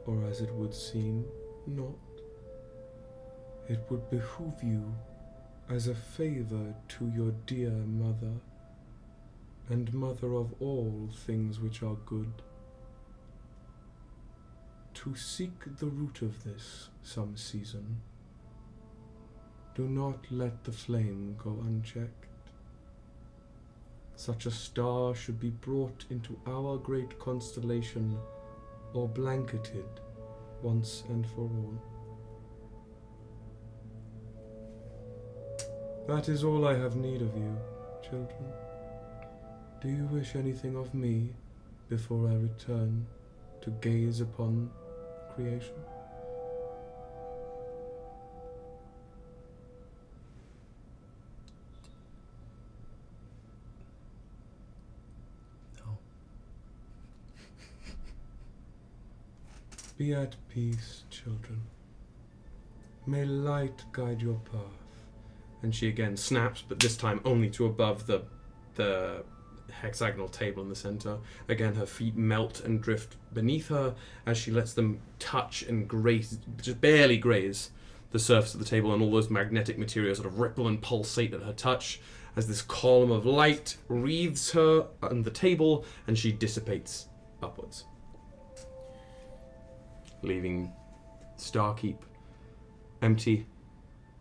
or as it would seem, not. It would behoove you, as a favor to your dear mother, and mother of all things which are good, to seek the root of this some season. Do not let the flame go unchecked. Such a star should be brought into our great constellation, or blanketed once and for all. That is all I have need of you, children. Do you wish anything of me before I return to gaze upon creation? No. Be at peace, children. May light guide your path. And she again snaps, but this time only to above the hexagonal table in the center. Again, her feet melt and drift beneath her as she lets them touch and graze, just barely graze the surface of the table, and all those magnetic materials sort of ripple and pulsate at her touch as this column of light wreathes her on the table, and she dissipates upwards, leaving Starkeep empty,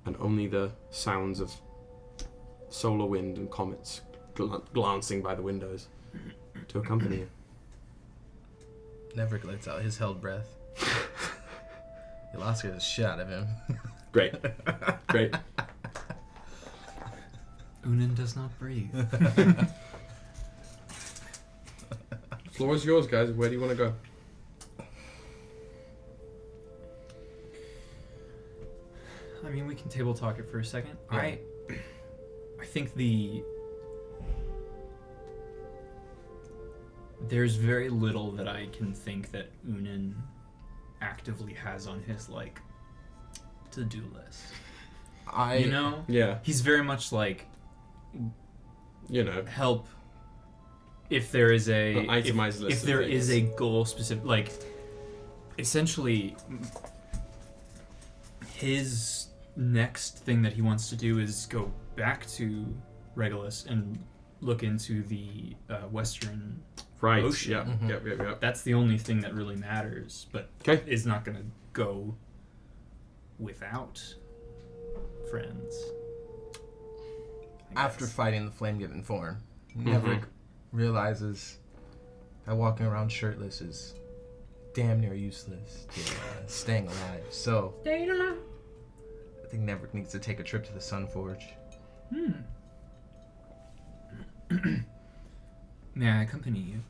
and only the sounds of solar wind and comets glancing by the windows to accompany you. Nevrik lets out his held breath. You lost a shot of him. Great. Great. Ünen does not breathe. Floor is yours, guys. Where do you want to go? I mean, we can table talk it for a second. Yeah. I think there's very little that I can think that Ünen actively has on his to-do list. Yeah. He's very much help if there is a itemized list. If there is a goal specific, essentially, his next thing that he wants to do is go back to Regolus and look into the Western Ocean. Yeah. Mm-hmm. Yep. That's the only thing that really matters, but is not going to go without friends. After fighting the flame-given form, Nevrik realizes that walking around shirtless is damn near useless to staying alive. So, I think Nevrik needs to take a trip to the Sunforge. May I accompany you?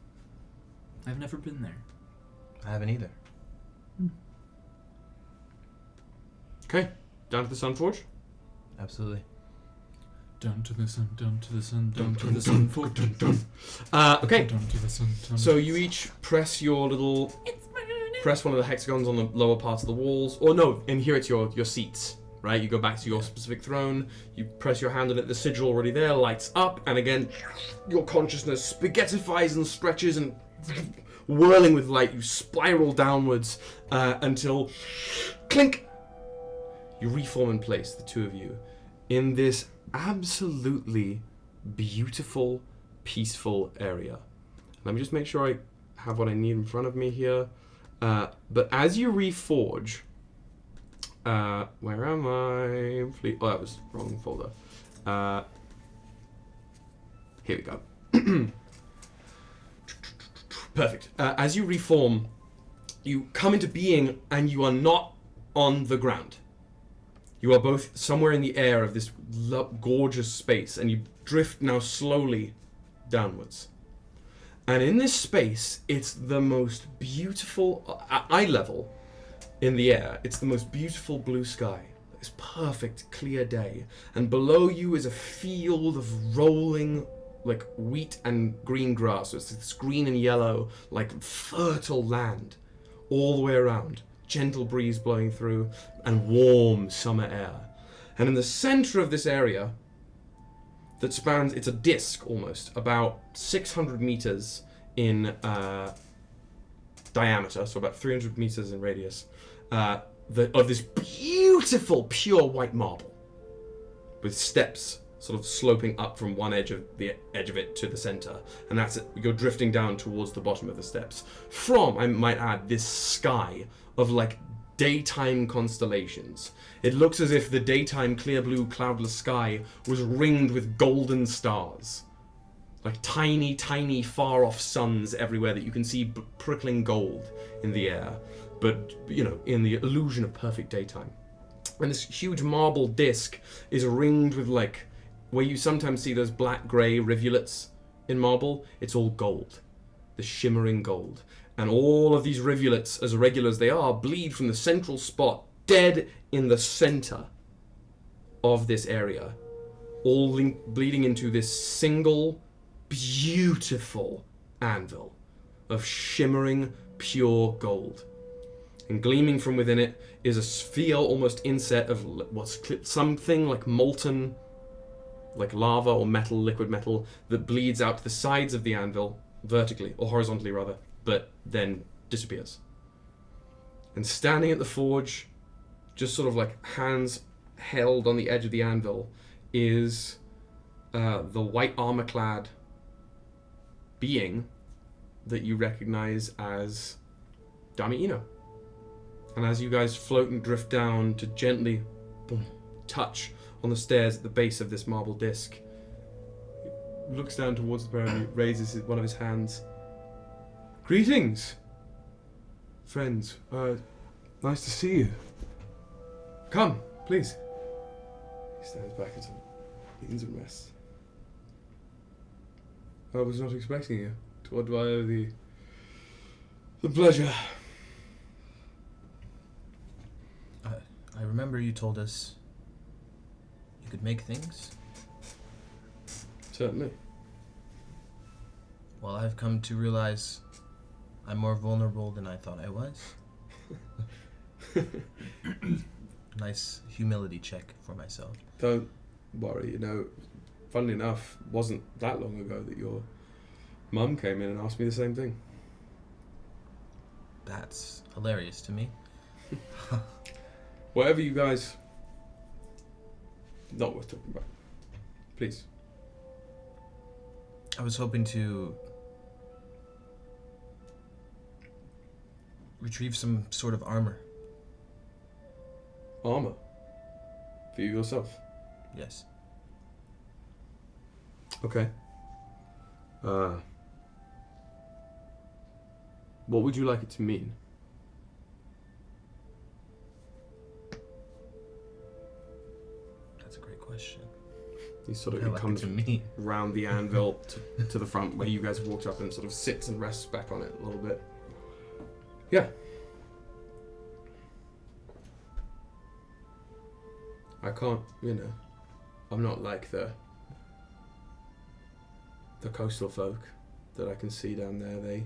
I've never been there. I haven't either. Okay. Down to the Sunforge? Absolutely. Down to the sun, down to the sun, down to the sun, Okay. Down to the sun, So you each press your little... Press one of the hexagons on the lower parts of the walls. Or no, in here it's your seats, right? You go back to your specific throne. You press your hand on it. The sigil already there lights up. And again, your consciousness spaghettifies and stretches and whirling with light. You spiral downwards until... Clink! You reform in place, the two of you, in this absolutely beautiful, peaceful area. Let me just make sure I have what I need in front of me here. But as you reforge, where am I? Oh, that was the wrong folder. Here we go. Perfect. As you reform, you come into being and you are not on the ground. You are both somewhere in the air of this gorgeous space, and you drift now slowly downwards. And in this space, it's the most beautiful, at eye level in the air, it's the most beautiful blue sky. It's perfect, clear day. And below you is a field of rolling, like, wheat and green grass. So it's this green and yellow, like, fertile land all the way around. Gentle breeze blowing through, and warm summer air. And in the center of this area, that spans, it's a disc almost, about 600 meters in diameter, so about 300 meters in radius, of this beautiful pure white marble, with steps sort of sloping up from one edge of it to the center, and that's it. You're drifting down towards the bottom of the steps. From, I might add, this sky of like daytime constellations. It looks as if the daytime clear blue cloudless sky was ringed with golden stars. Like tiny, tiny far off suns everywhere that you can see prickling gold in the air. But, you know, in the illusion of perfect daytime. And this huge marble disc is ringed with, like, where you sometimes see those black-grey rivulets in marble, it's all gold. The shimmering gold. And all of these rivulets, as irregular as they are, bleed from the central spot, dead in the center of this area, all bleeding into this single, beautiful anvil of shimmering, pure gold. And gleaming from within it is a sphere, almost inset, of what's something like molten, like lava or metal, liquid metal, that bleeds out to the sides of the anvil, vertically, or horizontally rather, but then disappears. And standing at the forge, just sort of like hands held on the edge of the anvil, is the white armor-clad being that you recognize as Dami Ino. And as you guys float and drift down to gently touch on the stairs at the base of this marble disc, he looks down towards the pyramid, raises one of his hands. Greetings, friends. Nice to see you. Come, please. He stands back and leans and rests. I was not expecting you. To what do I owe the pleasure? I remember you told us you could make things. Certainly. Well, I've come to realize I'm more vulnerable than I thought I was. Nice humility check for myself. Don't worry, you know, funnily enough, wasn't that long ago that your mum came in and asked me the same thing. That's hilarious to me. Whatever you guys... Not worth talking about. Please. I was hoping to retrieve some sort of armor. Armor? For you yourself? Yes. Okay. What would you like it to mean? That's a great question. He sort of I like comes it to me. round the anvil to the front where you guys have walked up and sort of sits and rests back on it a little bit. Yeah. I can't, you know, I'm not like the coastal folk that I can see down there. They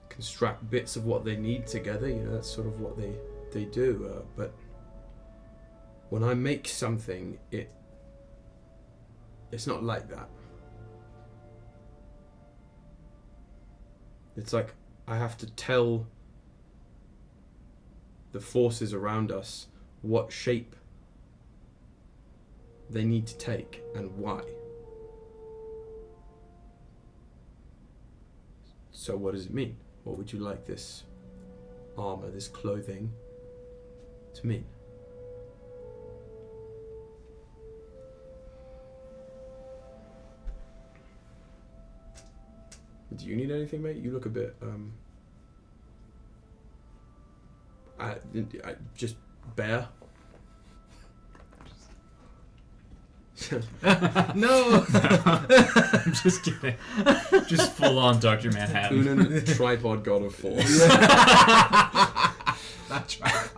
construct bits of what they need together, you know, that's sort of what they do. But when I make something, it's not like that. It's like I have to tell the forces around us what shape they need to take and why. So what does it mean? What would you like this armor, this clothing to mean? Do you need anything, mate? You look a bit, just bare. No! I'm just kidding. Just full on Dr. Manhattan. Ünen, tripod god of force. That's right.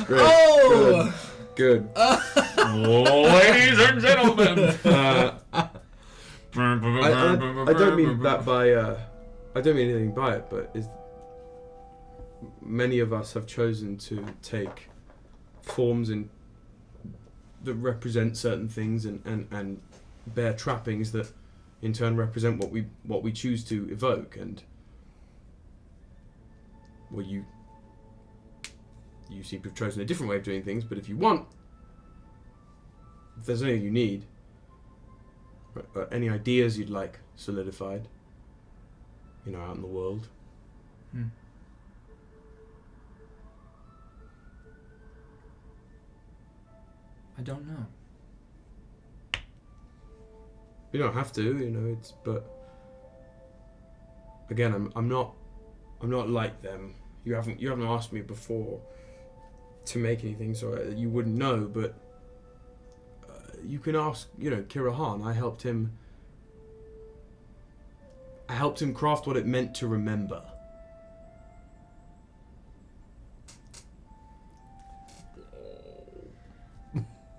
Great. Oh! Good. Ladies and gentlemen! I don't mean that by, I don't mean anything by it, but many of us have chosen to take forms that represent certain things and bear trappings that in turn represent what we choose to evoke. And well, you seem to have chosen a different way of doing things, but if you want, if there's anything you need, any ideas you'd like solidified, out in the world. I don't know. You don't have to, but again, I'm not like them. You haven't asked me before to make anything, so you wouldn't know. But you can ask, Kirahan. I helped him craft what it meant to remember.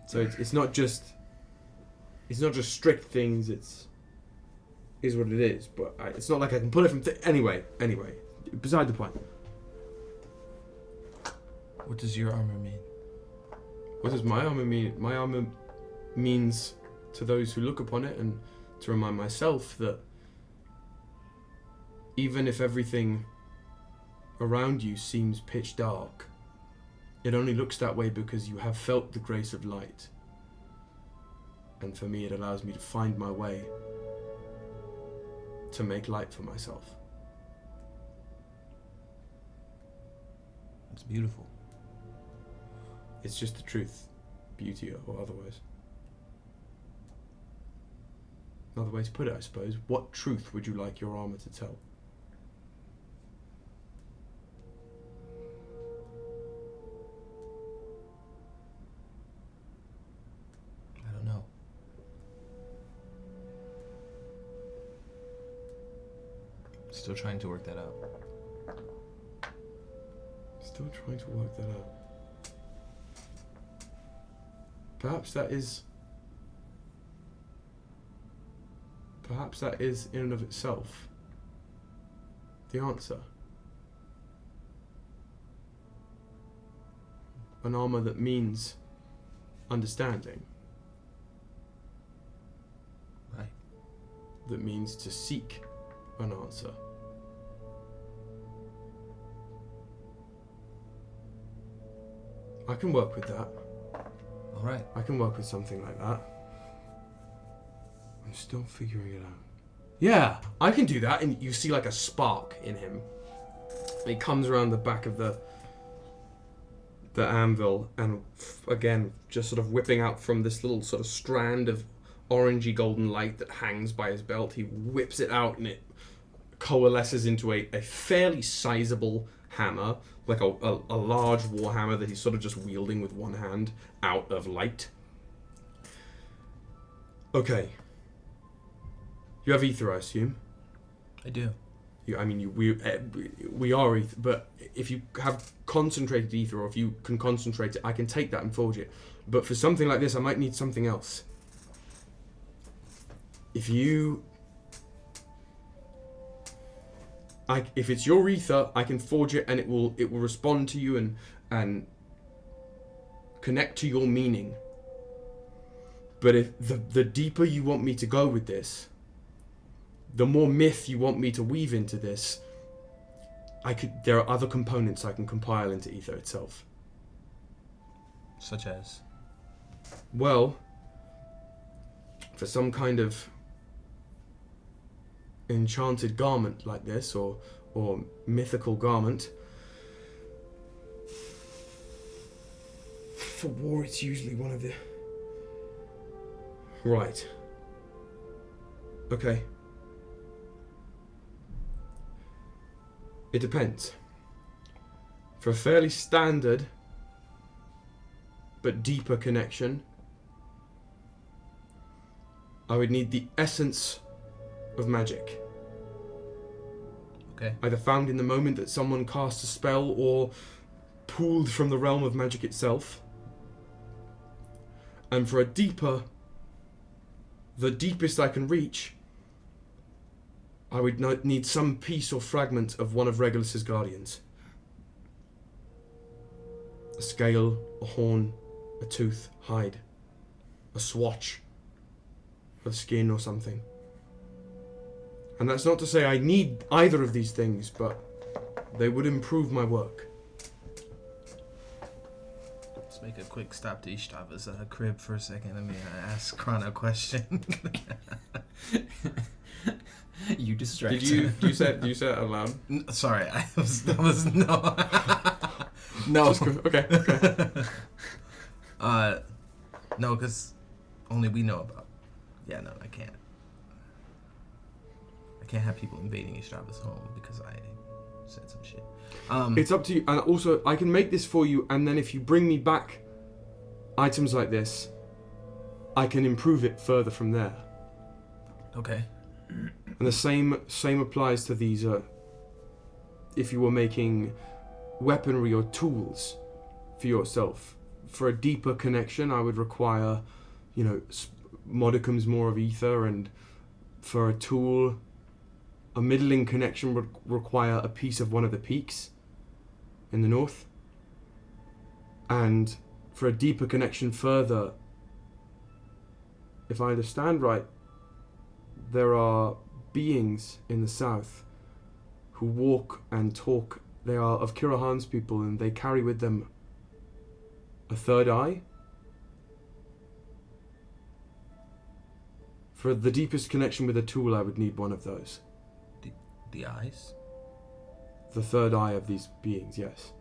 So it's not just strict things. Is what it is. But it's not like I can pull it from. Anyway. Beside the point. What does your armor mean? What does my armor mean? My armor means to those who look upon it, and to remind myself that even if everything around you seems pitch dark, it only looks that way because you have felt the grace of light. And for me, it allows me to find my way to make light for myself. That's beautiful. It's just the truth, beauty or otherwise. Another way to put it, I suppose. What truth would you like your armor to tell? I don't know. Still trying to work that out. Still trying to work that out. Perhaps that is in and of itself the answer. An armor that means understanding. Right. That means to seek an answer. I can work with that. All right. I can work with something like that. I'm still figuring it out. Yeah, I can do that. And you see like a spark in him. And he comes around the back of the anvil, and again, just sort of whipping out from this little sort of strand of orangey golden light that hangs by his belt. He whips it out, and it coalesces into a fairly sizable hammer, like a large war hammer that he's sort of just wielding with one hand out of light. Okay. You have ether, I assume? I do. We are ether, but if you have concentrated ether, or if you can concentrate it, I can take that and forge it. But for something like this, I might need something else. If it's your ether, I can forge it, and it will respond to you and connect to your meaning. But if the deeper you want me to go with this, the more myth you want me to weave into this, there are other components I can compile into ether itself. Such as? Well, for some kind of enchanted garment like this, or mythical garment, For war, it's usually one of the... Right. Okay. It depends. For a fairly standard but deeper connection, I would need the essence of magic. Okay. Either found in the moment that someone casts a spell or pulled from the realm of magic itself. And for a deeper, the deepest I can reach, I would need some piece or fragment of one of Regulus's guardians. A scale, a horn, a tooth, hide, a swatch of skin or something. And that's not to say I need either of these things, but they would improve my work. Let's make a quick stop to Ystävä's crib for a second. Let me ask Krana a question. You distracted. Did you say it out loud? Sorry, that was no. No. Okay. No, because only we know about. Yeah, no, I can't. I can't have people invading Ystävä's home because I said some shit. It's up to you. And also, I can make this for you, and then if you bring me back items like this, I can improve it further from there. Okay. And the same applies to these. If you were making weaponry or tools for yourself, for a deeper connection, I would require, modicums more of ether, and for a tool, a middling connection would require a piece of one of the peaks in the north. And for a deeper connection further, if I understand right, there are beings in the south who walk and talk. They are of Kirahan's people, and they carry with them a third eye. For the deepest connection with a tool, I would need one of those. The eyes? The third eye of these beings, yes.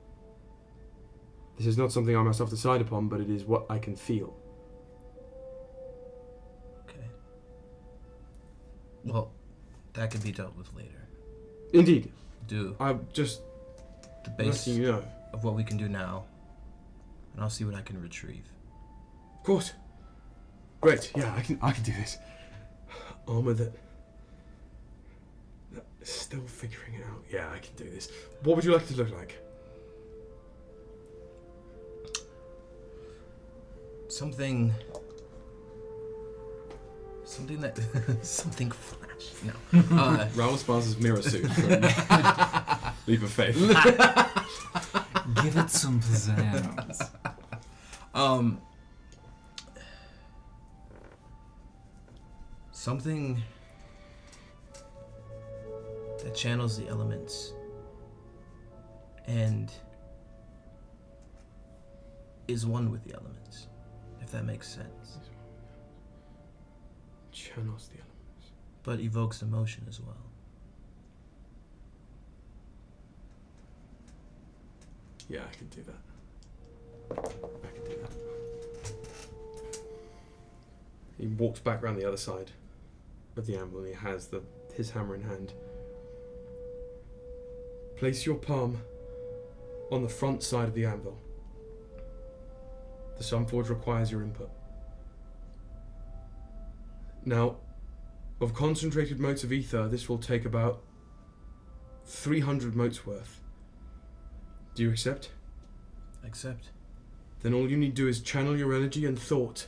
This is not something I myself decide upon, but it is what I can feel. Okay. Well, that can be dealt with later. Indeed. I'm just the base letting you know of what we can do now, and I'll see what I can retrieve. Of course. Great. Yeah, I can do this. Armor that is still figuring it out. Yeah, I can do this. What would you like it to look like? Something that something flash. No. Raul Spar's mirror suit from Leap of Faith. Give it some pizzazz. Something that channels the elements and is one with the elements, if that makes sense. Channels the elements. But evokes emotion as well. Yeah, I can do that. He walks back around the other side of the anvil, and he has his hammer in hand. Place your palm on the front side of the anvil. The Sunforge requires your input. Now, of concentrated motes of ether, this will take about 300 motes worth. Do you accept? Accept. Then all you need to do is channel your energy and thought.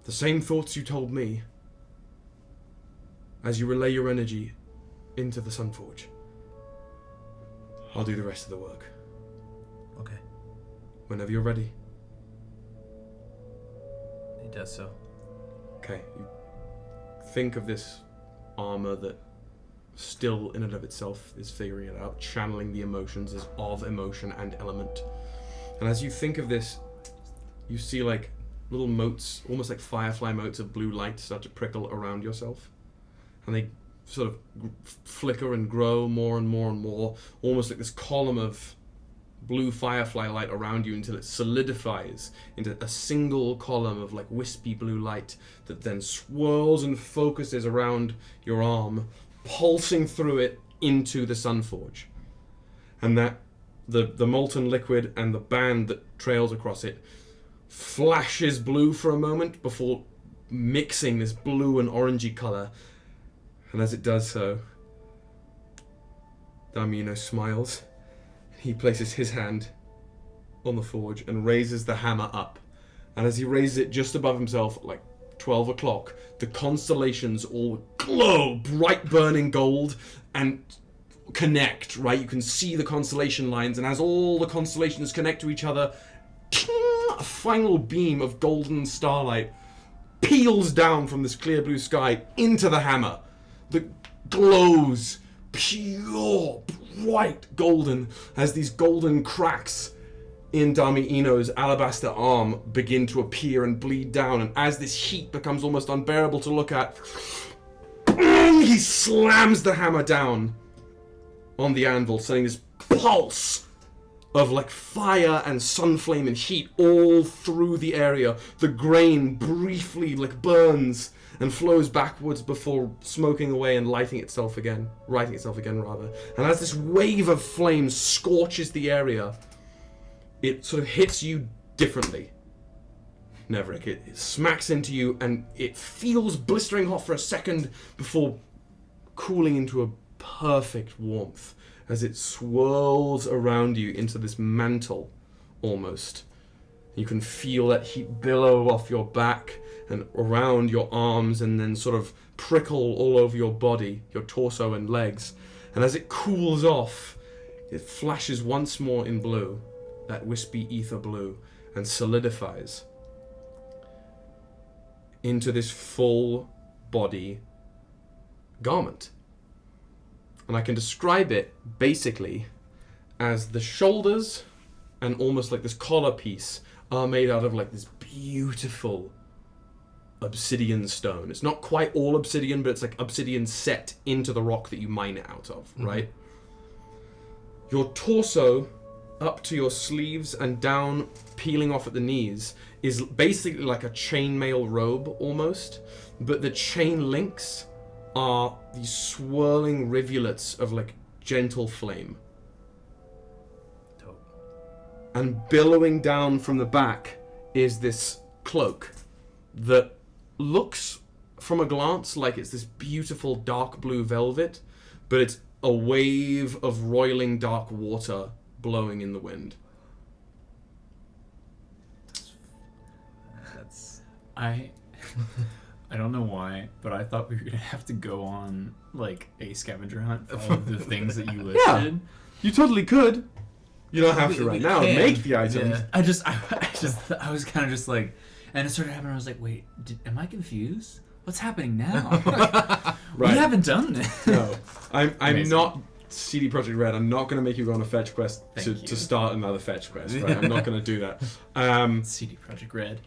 The same thoughts you told me, as you relay your energy into the Sunforge. I'll do the rest of the work. Okay. Whenever you're ready. He does so. Okay, you think of this armor that still in and of itself is figuring it out, channeling the emotions as of emotion and element. And as you think of this, you see like little motes, almost like firefly motes of blue light start to prickle around yourself. And they sort of flicker and grow more and more and more, almost like this column of blue firefly light around you until it solidifies into a single column of like wispy blue light that then swirls and focuses around your arm, pulsing through it into the Sunforge. And that the molten liquid and the band that trails across it flashes blue for a moment before mixing this blue and orangey color. And as it does so, Damino smiles. He places his hand on the forge and raises the hammer up. And as he raises it just above himself at like 12 o'clock, the constellations all glow bright burning gold and connect, right? You can see the constellation lines, and as all the constellations connect to each other, a final beam of golden starlight peels down from this clear blue sky into the hammer that glows pure, bright golden as these golden cracks in Dami Ino's alabaster arm begin to appear and bleed down, and as this heat becomes almost unbearable to look at, he slams the hammer down on the anvil, sending this pulse of like fire and sunflame and heat all through the area. The grain briefly like burns and flows backwards before smoking away and righting itself again rather. And as this wave of flame scorches the area, it sort of hits you differently, Nevrik. It smacks into you and it feels blistering hot for a second before cooling into a perfect warmth as it swirls around you into this mantle, almost. You can feel that heat billow off your back and around your arms and then sort of prickle all over your body, your torso and legs. And as it cools off, it flashes once more in blue, that wispy ether blue, and solidifies into this full body garment. And I can describe it basically as the shoulders and almost like this collar piece are made out of like this beautiful obsidian stone. It's not quite all obsidian, but it's like obsidian set into the rock that you mine it out of, right? Your torso up to your sleeves and down, peeling off at the knees, is basically like a chainmail robe almost, but the chain links are these swirling rivulets of like gentle flame. Dope. And billowing down from the back is this cloak that looks from a glance like it's this beautiful dark blue velvet, but it's a wave of roiling dark water blowing in the wind. I don't know why, but I thought we were gonna have to go on like a scavenger hunt for all of the things that you listed. Yeah, you totally could. You don't have to right now can. make the items. Yeah. I was kind of just like, and it started happening. I was like, wait, am I confused? What's happening now? Right. We haven't done this. No, I'm Amazing. not CD Projekt Red. I'm not going to make you go on a fetch quest to start another fetch quest. Right? I'm not going to do that. CD Projekt Red,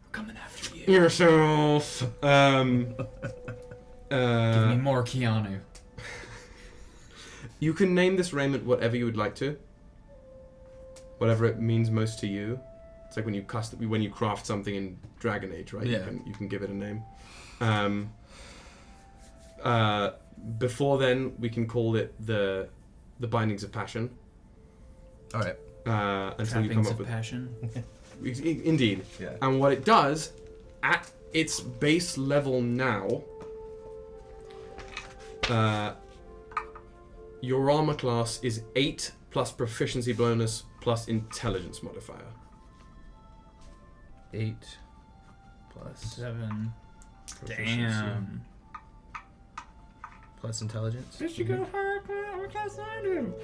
we're coming after you. Yourself. Give me more Keanu. You can name this raiment whatever you would like to. Whatever it means most to you. It's like when you craft something in Dragon Age, right? Yeah. You can give it a name. Before then, we can call it the Bindings of Passion. All right. Until you come Trappings up of with passion. Indeed. Yeah. And what it does at its base level now, your armor class is 8 plus proficiency bonus plus intelligence modifier. 8 plus 7. proficiency Damn. plus intelligence. Did you go higher class than I do?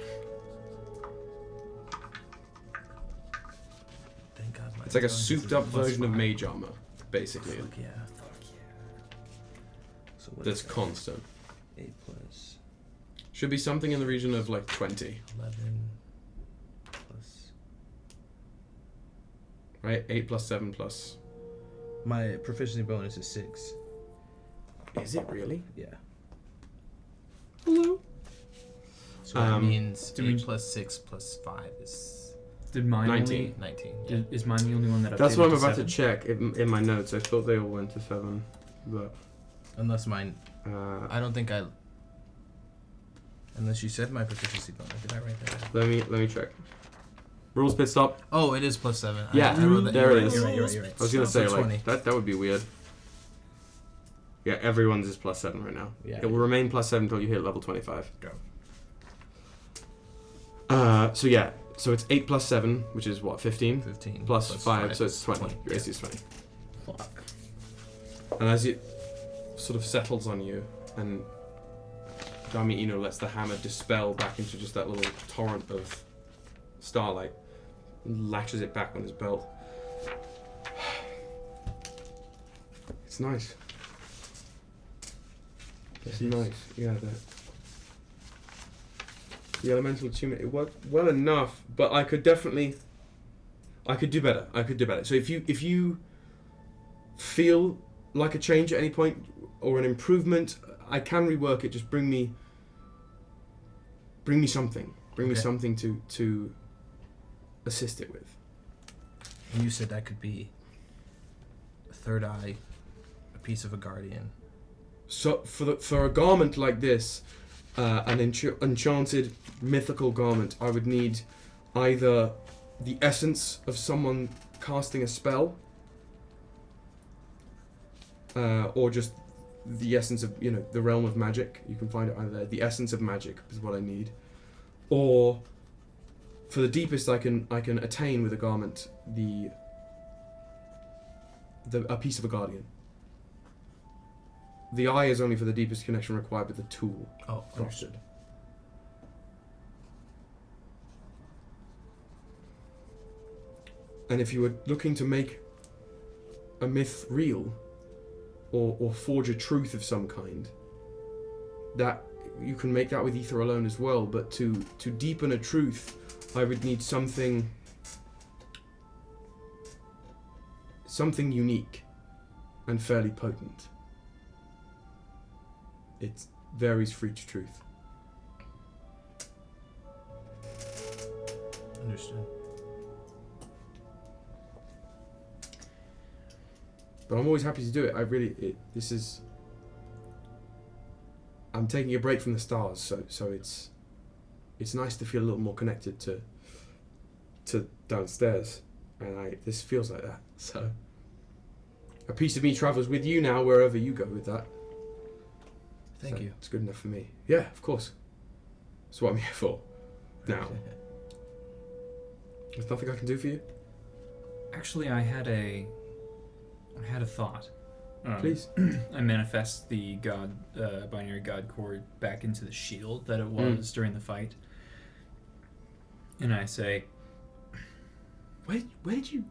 Thank God. It's like a souped up version of mage armor, basically. Fuck yeah. So what That's is that? constant. 8 plus Should be something in the region of like 20, 11 plus. right? 8 plus 7 plus. My proficiency bonus is 6. Is it really? Yeah. Hello. So that means do 8 we- plus 6 plus 5 is Did mine 19. 19. Yeah. Is mine the only one that That's updated what I'm to about 7? to check in my notes. I thought they all went to 7, but Unless mine... I don't think I... Unless you said my proficiency bonus. Did I write that down? let me check. Rules pit stop. Oh, it is plus 7. Yeah, I wrote that. there You're it right, is. You're right. I was gonna say So 20. like that would be weird. Yeah, everyone's is plus 7 right now. Yeah. It will remain plus 7 until you hit level 25. Go. So it's 8 plus 7, which is what, 15? 15. Plus 5, so it's 20. Your AC is 20. Fuck. And as it sort of settles on you, and Dami Ino lets the hammer dispel back into just that little torrent of starlight, and latches it back on his belt. It's nice. It's nice. Yeah, the elemental attunement, it worked well enough, but I could do better. So if you feel like a change at any point or an improvement, I can rework it. Just bring me something. Bring me something to assist it with. And you said that could be a third eye, a piece of a guardian. So for a garment like this, an enchanted mythical garment, I would need either the essence of someone casting a spell, or just the essence of the realm of magic. You can find it either there. The essence of magic is what I need, or for the deepest I can attain with a garment, a piece of a guardian. The eye is only for the deepest connection required with the tool. Oh, understood. And if you were looking to make a myth real, or forge a truth of some kind, that you can make that with ether alone as well. But to deepen a truth, I would need something unique and fairly potent. It varies for each truth. Understood. But I'm always happy to do it. I'm taking a break from the stars, so it's nice to feel a little more connected to downstairs, and this feels like that. So a piece of me travels with you now wherever you go with that. Thank you. It's good enough for me. Yeah, of course. That's what I'm here for. Now, there's nothing I can do for you? Actually, I had a thought. Please. I manifest the binary god cord back into the shield that it was during the fight, and I say, Where did you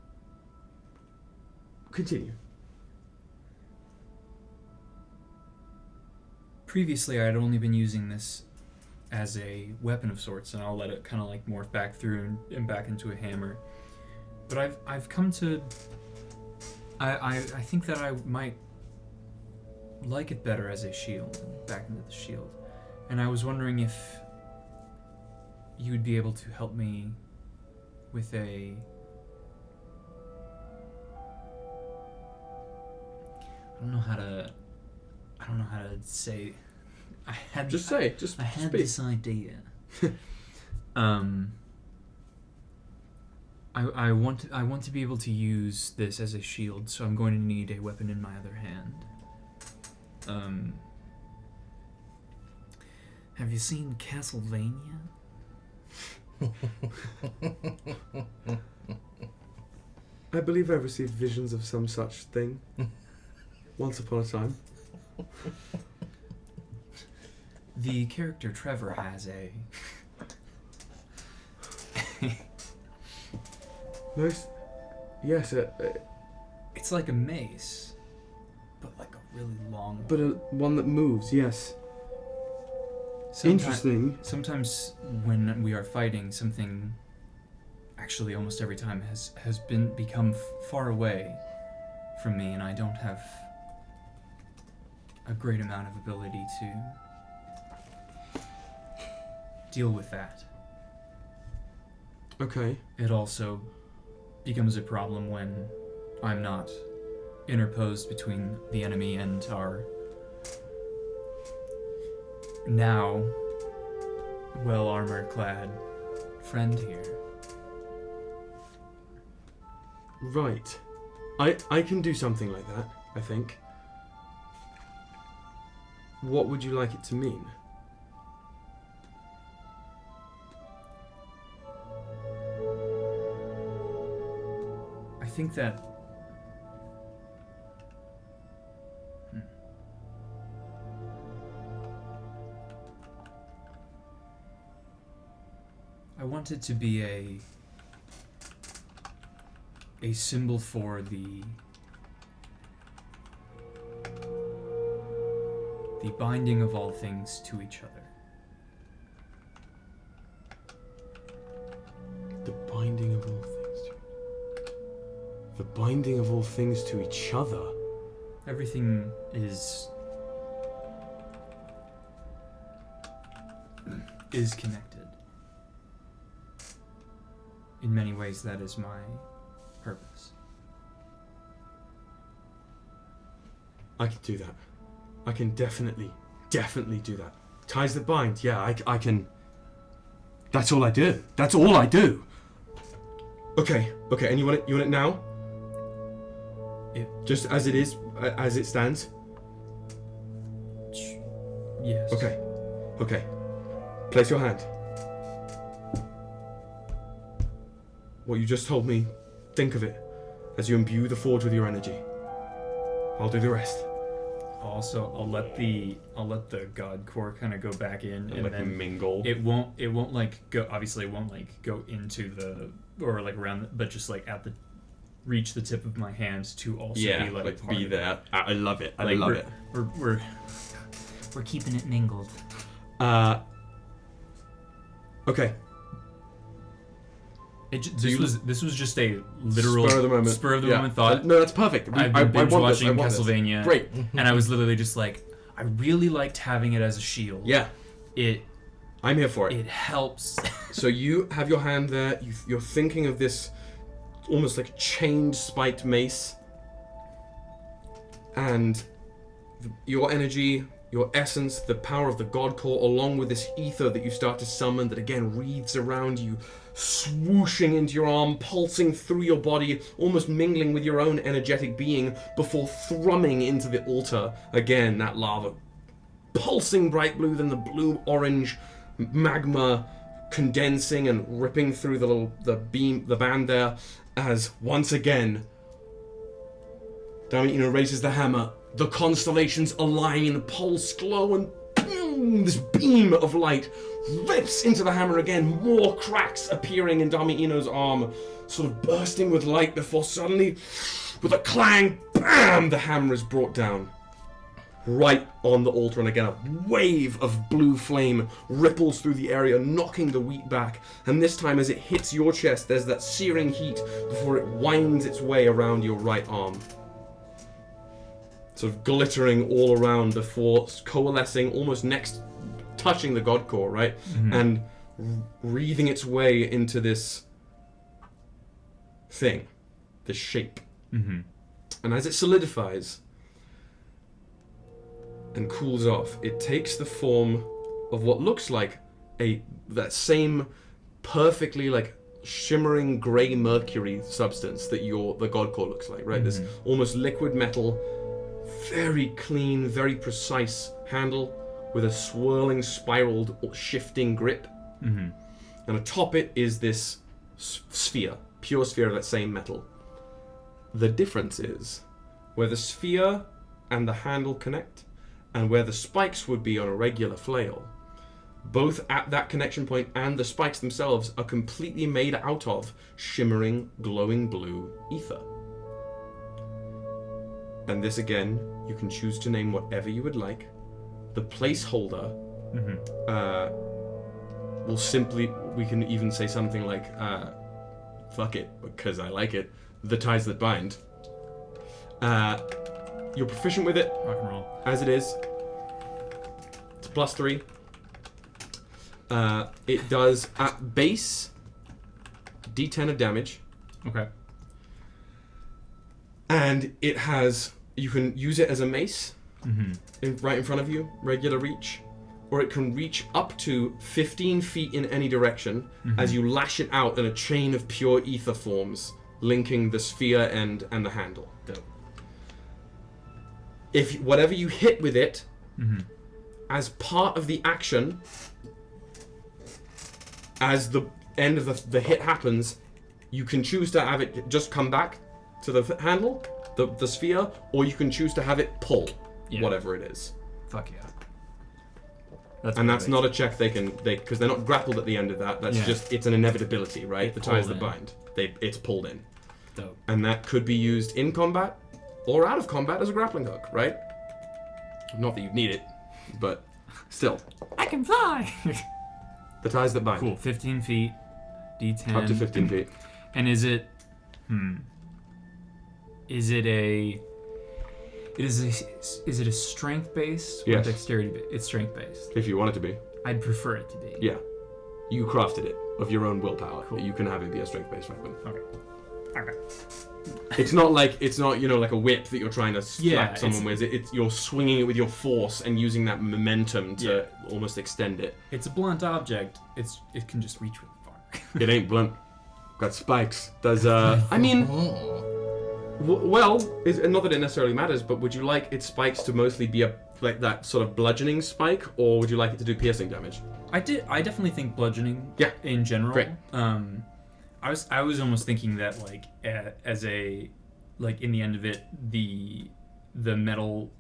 continue? Previously, I had only been using this as a weapon of sorts, and I'll let it kind of like morph back through and back into a hammer. But I've come to... I think that I might like it better as a shield, back into the shield. And I was wondering if you would be able to help me with a... I don't know how to say. I had speak. this idea. I want to be able to use this as a shield, so I'm going to need a weapon in my other hand. Have you seen Castlevania? I believe I received visions of some such thing once upon a time. The character Trevor has a... Most, yes, It's like a mace, but like a really long one. but one that moves. Yes. Interesting. Sometimes when we are fighting, something, actually almost every time, has become far away from me, and I don't have a great amount of ability deal with that. Okay. It also becomes a problem when I'm not interposed between the enemy and our now well armor clad friend here. Right. I can do something like that, I think. What would you like it to mean? I think that I want it to be a symbol for the binding of all things to each other. The binding of all things to... The binding of all things to each other? Everything is connected. In many ways, that is my purpose. I can do that. I can definitely do that. Ties that bind, yeah, I can... That's all I do. That's all I do. Okay, and you want it now? Just as it is, as it stands? Yes. Okay. Place your hand. What you just told me, think of it as you imbue the forge with your energy. I'll do the rest. Also, I'll let the god core kind of go back in and like then mingle. It won't like go. Obviously, it won't like go into the or like around, but just like at the reach the tip of my hand to also be like part be of there. It. I love it. I Like, love it. We're keeping it mingled. Okay. This was just a literal spur of the moment thought. No, that's perfect. I've been binge watching Castlevania. Great. And I was literally just like, I really liked having it as a shield. Yeah. I'm here for it. It helps. So you have your hand there. You're thinking of this almost like chained, spiked mace, and your energy, your essence, the power of the God Core, along with this ether that you start to summon that again wreathes around you, swooshing into your arm, pulsing through your body, almost mingling with your own energetic being before thrumming into the altar. Again, that lava pulsing bright blue, then the blue-orange magma condensing and ripping through the band there, as once again, Damiano raises the hammer. The constellations align, pulse, glow, and boom, this beam of light rips into the hammer again. More cracks appearing in Damiano's arm, sort of bursting with light before suddenly, with a clang, bam, the hammer is brought down. Right on the altar, and again a wave of blue flame ripples through the area, knocking the wheat back. And this time, as it hits your chest, there's that searing heat before it winds its way around your right arm. Sort of glittering all around before coalescing, almost next, touching the God Core, right? Mm-hmm. And wreathing its way into this thing, this shape. Mm-hmm. And as it solidifies and cools off, it takes the form of what looks like that same perfectly like shimmering grey mercury substance that the God Core looks like, right? Mm-hmm. This almost liquid metal, very clean, very precise handle with a swirling, spiraled, shifting grip. Mm-hmm. And atop it is this sphere, pure sphere of that same metal. The difference is where the sphere and the handle connect, and where the spikes would be on a regular flail, both at that connection point and the spikes themselves are completely made out of shimmering, glowing blue ether. And this again, you can choose to name whatever you would like. The placeholder will simply, we can even say something like, fuck it, because I like it, the ties that bind. You're proficient with it. Rock and roll. As it is. It's +3. It does at base D10 of damage. Okay. And it has, you can use it as a mace Mm-hmm. right in front of you, regular reach, or it can reach up to 15 feet in any direction as you lash it out and a chain of pure ether forms, linking the sphere end and the handle. Dope. If whatever you hit with it, as part of the action, as the end of the hit happens, you can choose to have it just come back to the handle, the sphere, or you can choose to have it pull, whatever it is. Fuck yeah. That's not a check because they're not grappled at the end of that. That's just, it's an inevitability, right? The ties that bind. It's pulled in. Dope. And that could be used in combat or out of combat as a grappling hook, right? Not that you'd need it, but still. I can fly! The ties that bind. Cool. 15 feet, D10. Up to 15 feet. And is it... Is it a strength based or Yes. dexterity based? It's strength based. If you want it to be. I'd prefer it to be. Yeah. You crafted it of your own willpower. Cool. You can have it be a strength-based weapon. Okay. It's not like a whip that you're trying to slap someone it's- with. You're swinging it with your force and using that momentum to almost extend it. It's a blunt object. It can just reach really far. It ain't blunt. Got spikes. Does I mean, well, not that it necessarily matters, but would you like its spikes to mostly be like that sort of bludgeoning spike, or would you like it to do piercing damage? I definitely think bludgeoning. Yeah. In general. Great. I was almost thinking that as a in the end of it, the metal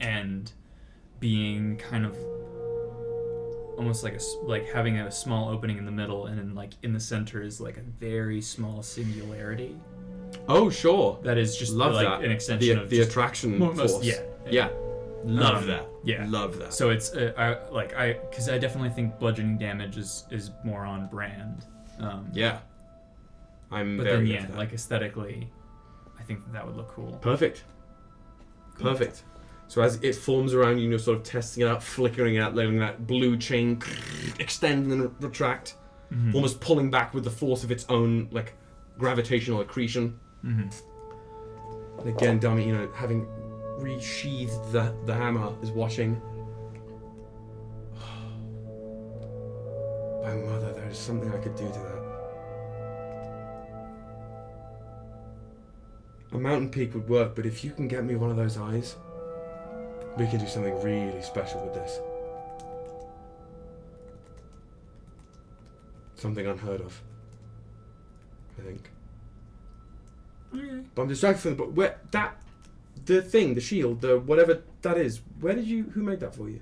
end being kind of almost like having a small opening in the middle, and then in the center is a very small singularity. Oh sure. That is just Love that. an extension of the just attraction most- force. yeah. Love that. Yeah. Love that. So it's because I definitely think bludgeoning damage is more on brand. Yeah. I'm But very then into that. aesthetically, I think that would look cool. Perfect. Perfect. So as it forms around you, and you're sort of testing it out, flickering it out, letting that blue chain extend and then retract, almost pulling back with the force of its own gravitational accretion. And again, Dummy, having resheathed the hammer, is watching. My mother, there's something I could do to that. A mountain peak would work, but if you can get me one of those eyes, we can do something really special with this. Something unheard of, I think. Okay. But I'm distracted from the shield, the whatever that is. Who made that for you?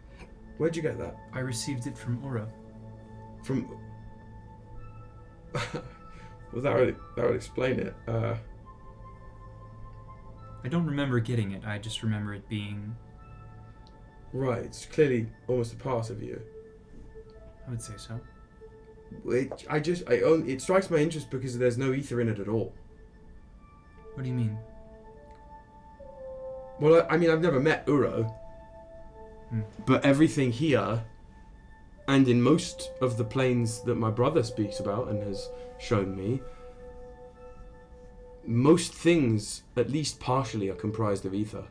Where'd you get that? I received it from Ura. From... Well, that would explain it. I don't remember getting it. I just remember it being. Right, it's clearly almost a part of you. I would say so. It strikes my interest because there's no ether in it at all. What do you mean? Well, I mean, I've never met Uro, but everything here, and in most of the planes that my brother speaks about and has shown me, most things, at least partially, are comprised of ether,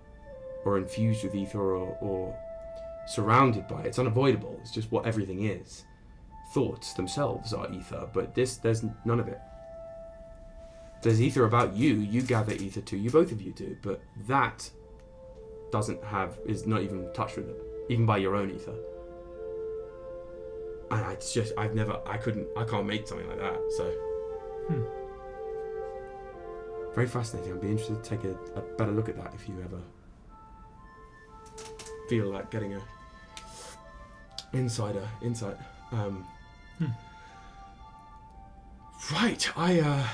or infused with ether, or surrounded by it. It's unavoidable. It's just what everything is. Thoughts themselves are ether, but there's none of it. There's ether about you. You gather ether too. Both of you do, but that is not even touched with it, even by your own ether. And it's just, I can't make something like that, so. Very fascinating. I'd be interested to take a better look at that if you ever feel like getting a insight. Right, I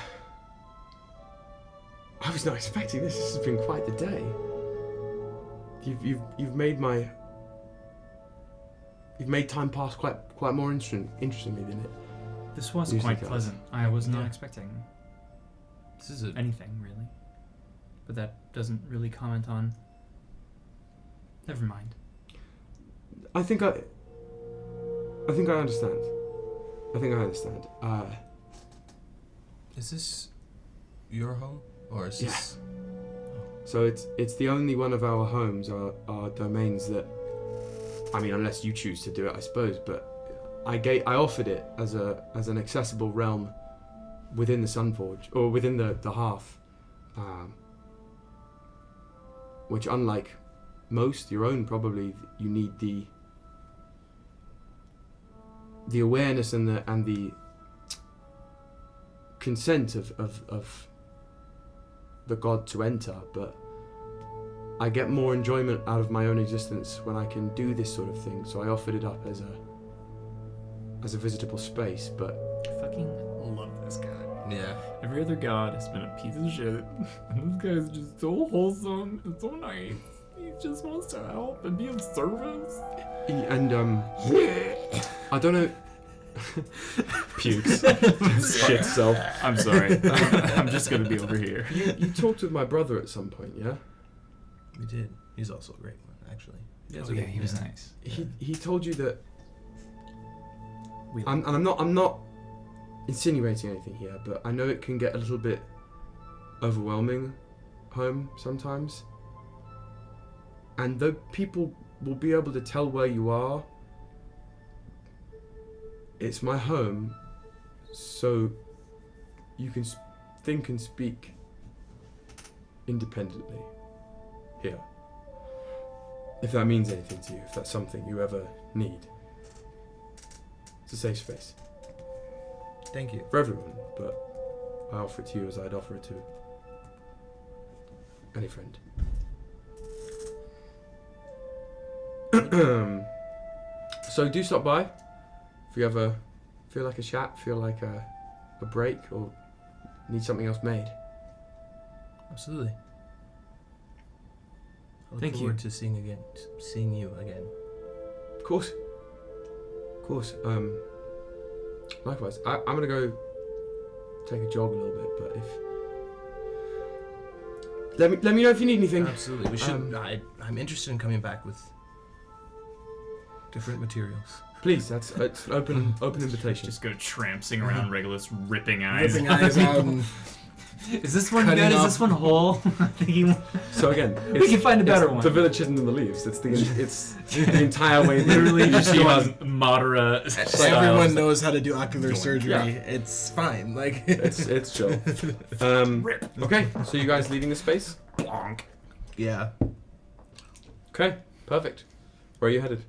was not expecting this. This has been quite the day. You've made time pass quite more interestingly than it. This was usually quite goes. pleasant. I was not expecting This is anything really, but that doesn't really comment on. Never mind. I think I understand. I think I understand. Is this your home? Or is this... So it's the only one of our homes, our domains that, I mean, unless you choose to do it, I suppose, but I offered it as an accessible realm within the Sunforge, or within the Hearth, which, unlike most, your own probably, you need the awareness and the consent of the god to enter, but I get more enjoyment out of my own existence when I can do this sort of thing, so I offered it up as a visitable space, but... I fucking love this guy. Yeah. Every other god has been a piece of shit, and this guy's just so wholesome and so nice. He just wants to help and be of service. And, I don't know... Pukes. Shit self. I'm sorry. I'm just gonna be over here. You talked with my brother at some point, yeah? We did. He's also a great one, actually. Oh yeah, he was nice. He told you that... I'm not insinuating anything here, but I know it can get a little bit overwhelming home sometimes. And though people will be able to tell where you are, it's my home, so you can think and speak independently here. If that means anything to you, if that's something you ever need. It's a safe space. Thank you. For everyone, but I offer it to you as I'd offer it to any friend. So do stop by if you ever feel like a chat, feel like a break, or need something else made. Absolutely. I look Thank forward you. to seeing you again. Of course. Likewise. I'm gonna go take a jog a little bit, but if let me know if you need anything. Absolutely. We should. I'm interested in coming back with different materials. Please, it's an open invitation. Just go trampsing around Regolus, ripping eyes. Ripping eyes out. Is this one Cutting good? Is off- this one whole? So again, We can find a better it's one. The village hidden in the leaves. It's the entire way. Literally just she has. going Madara style. Everyone knows how to do ocular surgery. Yeah. It's fine. Like It's chill. Okay, so you guys leaving the space? Bonk. yeah. Okay, perfect. Where are you headed?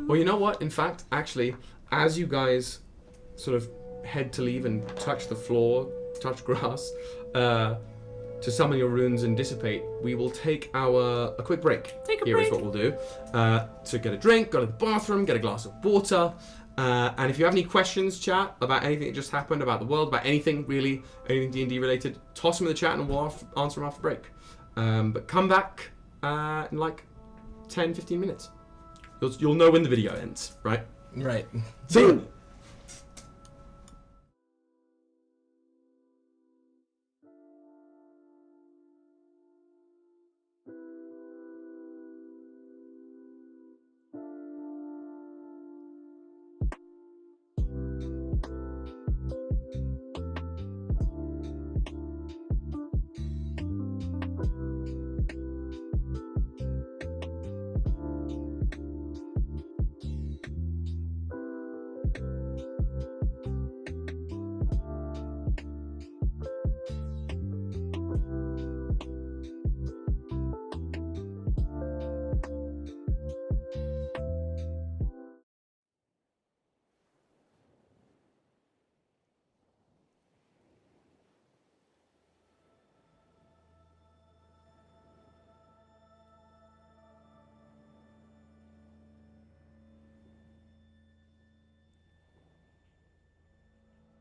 Well, you know what? In fact, actually, as you guys sort of head to leave and touch the floor, touch grass, to summon your runes and dissipate, we will take a quick break. Here is what we'll do. To get a drink, go to the bathroom, get a glass of water, and if you have any questions, chat, about anything that just happened, about the world, about anything really, anything D&D related, toss them in the chat and we'll answer them after break. But come back in like 10-15 minutes. You'll know when the video ends, right? Right. See you!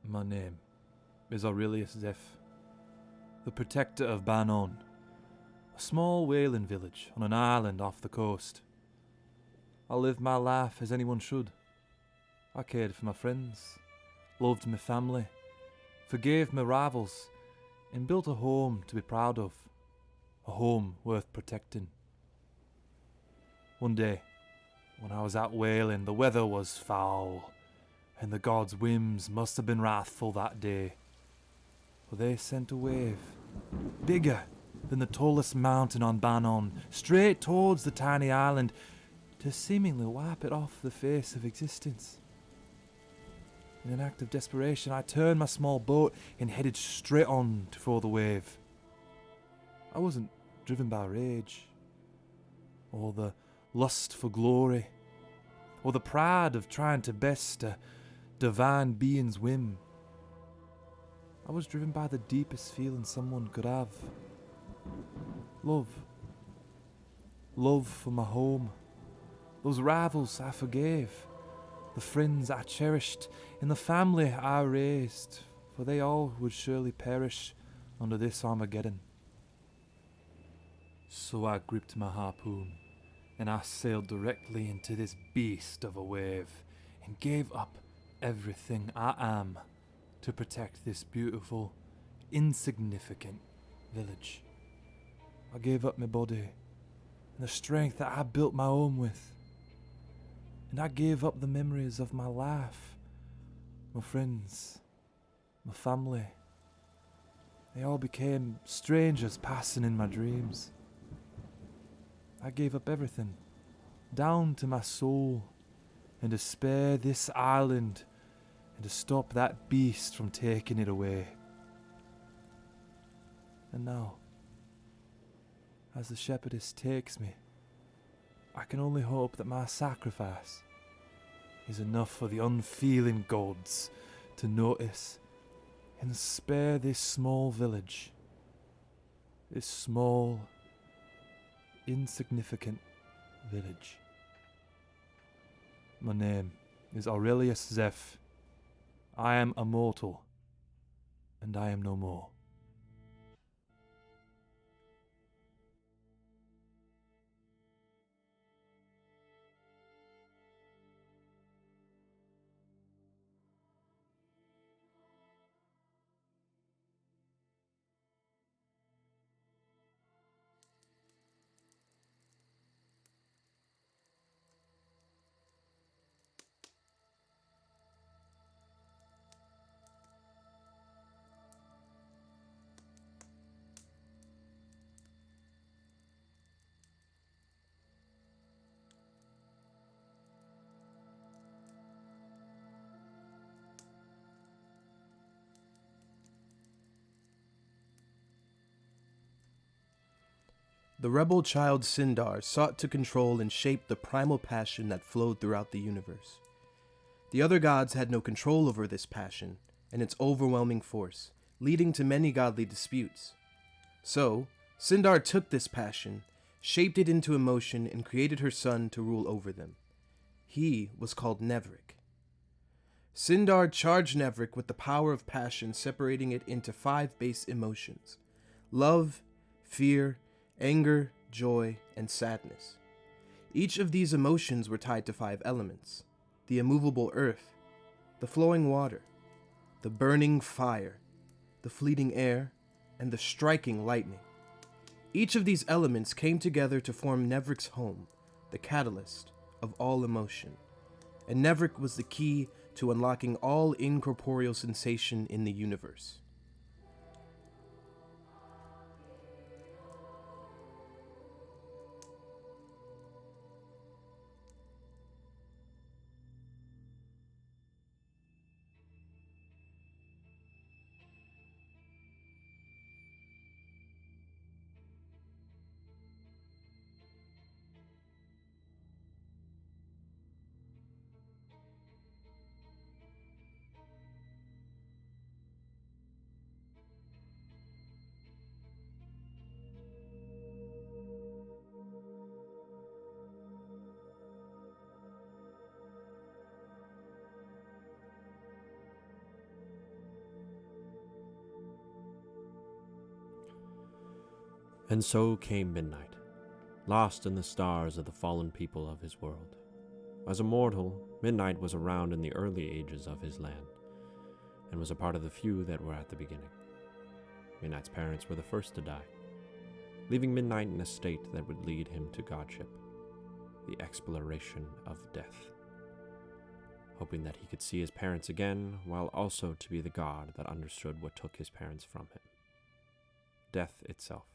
My name is Aurelius Zeph, the protector of Banon, a small whaling village on an island off the coast. I lived my life as anyone should. I cared for my friends, loved my family, forgave my rivals, and built a home to be proud of, a home worth protecting. One day, when I was out whaling, the weather was foul, and the gods' whims must have been wrathful that day. For they sent a wave, bigger than the tallest mountain on Banon, straight towards the tiny island, to seemingly wipe it off the face of existence. In an act of desperation, I turned my small boat and headed straight on for the wave. I wasn't driven by rage, or the lust for glory, or the pride of trying to best a divine being's whim. I was driven by the deepest feeling someone could have. Love. Love for my home. Those rivals I forgave. The friends I cherished, and the family I raised, for they all would surely perish under this Armageddon. So I gripped my harpoon, and I sailed directly into this beast of a wave, and gave up everything I am to protect this beautiful, insignificant village. I gave up my body, and the strength that I built my home with. And I gave up the memories of my life, my friends, my family. They all became strangers passing in my dreams. I gave up everything, down to my soul, and to spare this island, and to stop that beast from taking it away. And now, as the shepherdess takes me, I can only hope that my sacrifice is enough for the unfeeling gods to notice and spare this small village, this small, insignificant village. My name is Aurelius Zeph. I am a mortal, and I am no more. The rebel child Sindar sought to control and shape the primal passion that flowed throughout the universe. The other gods had no control over this passion and its overwhelming force, leading to many godly disputes. So, Sindar took this passion, shaped it into emotion, and created her son to rule over them. He was called Nevrik. Sindar charged Nevrik with the power of passion, separating it into 5 base emotions: love, fear, anger, joy, and sadness. Each of these emotions were tied to 5 elements: the immovable earth, the flowing water, the burning fire, the fleeting air, and the striking lightning. Each of these elements came together to form Nevrik's home, the catalyst of all emotion. And Nevrik was the key to unlocking all incorporeal sensation in the universe. And so came midnight, lost in the stars of the fallen people of his world. As a mortal, Midnight was around in the early ages of his land, and was a part of the few that were at the beginning. Midnight's parents were the first to die, leaving Midnight in a state that would lead him to godship. the exploration of death, hoping that he could see his parents again, while also to be the god that understood what took his parents from him. Death itself.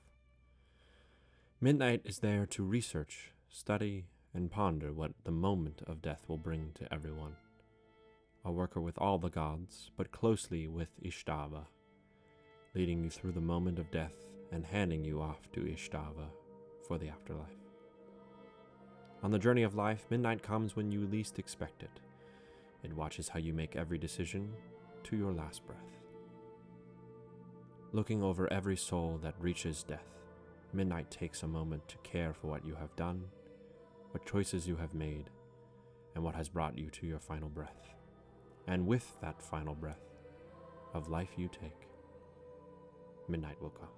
Midnight is there to research, study, and ponder what the moment of death will bring to everyone. A worker with all the gods, but closely with Ystävä, leading you through the moment of death and handing you off to Ystävä for the afterlife. On the journey of life, midnight comes when you least expect it. It watches how you make every decision to your last breath. Looking over every soul that reaches death, midnight takes a moment to care for what you have done, what choices you have made, and what has brought you to your final breath. And with that final breath of life you take, midnight will come.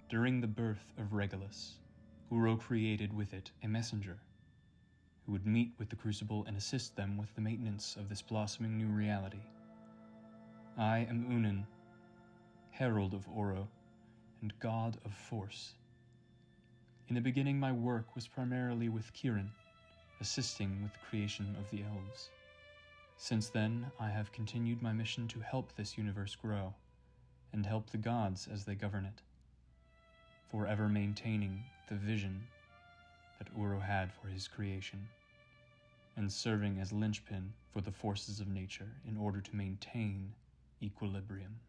During the birth of Regolus, Uro created with it a messenger who would meet with the Crucible and assist them with the maintenance of this blossoming new reality. I am Ünen, herald of Uro and god of force. In the beginning, my work was primarily with Kirin, assisting with the creation of the elves. Since then, I have continued my mission to help this universe grow and help the gods as they govern it, forever maintaining the vision that Uro had for his creation, and serving as linchpin for the forces of nature in order to maintain equilibrium.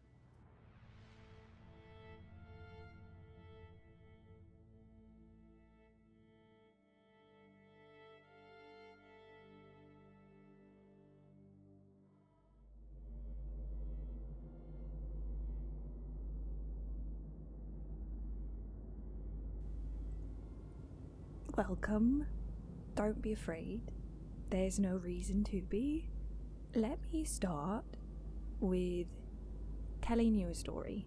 Welcome. Don't be afraid. There's no reason to be. Let me start with telling you a story.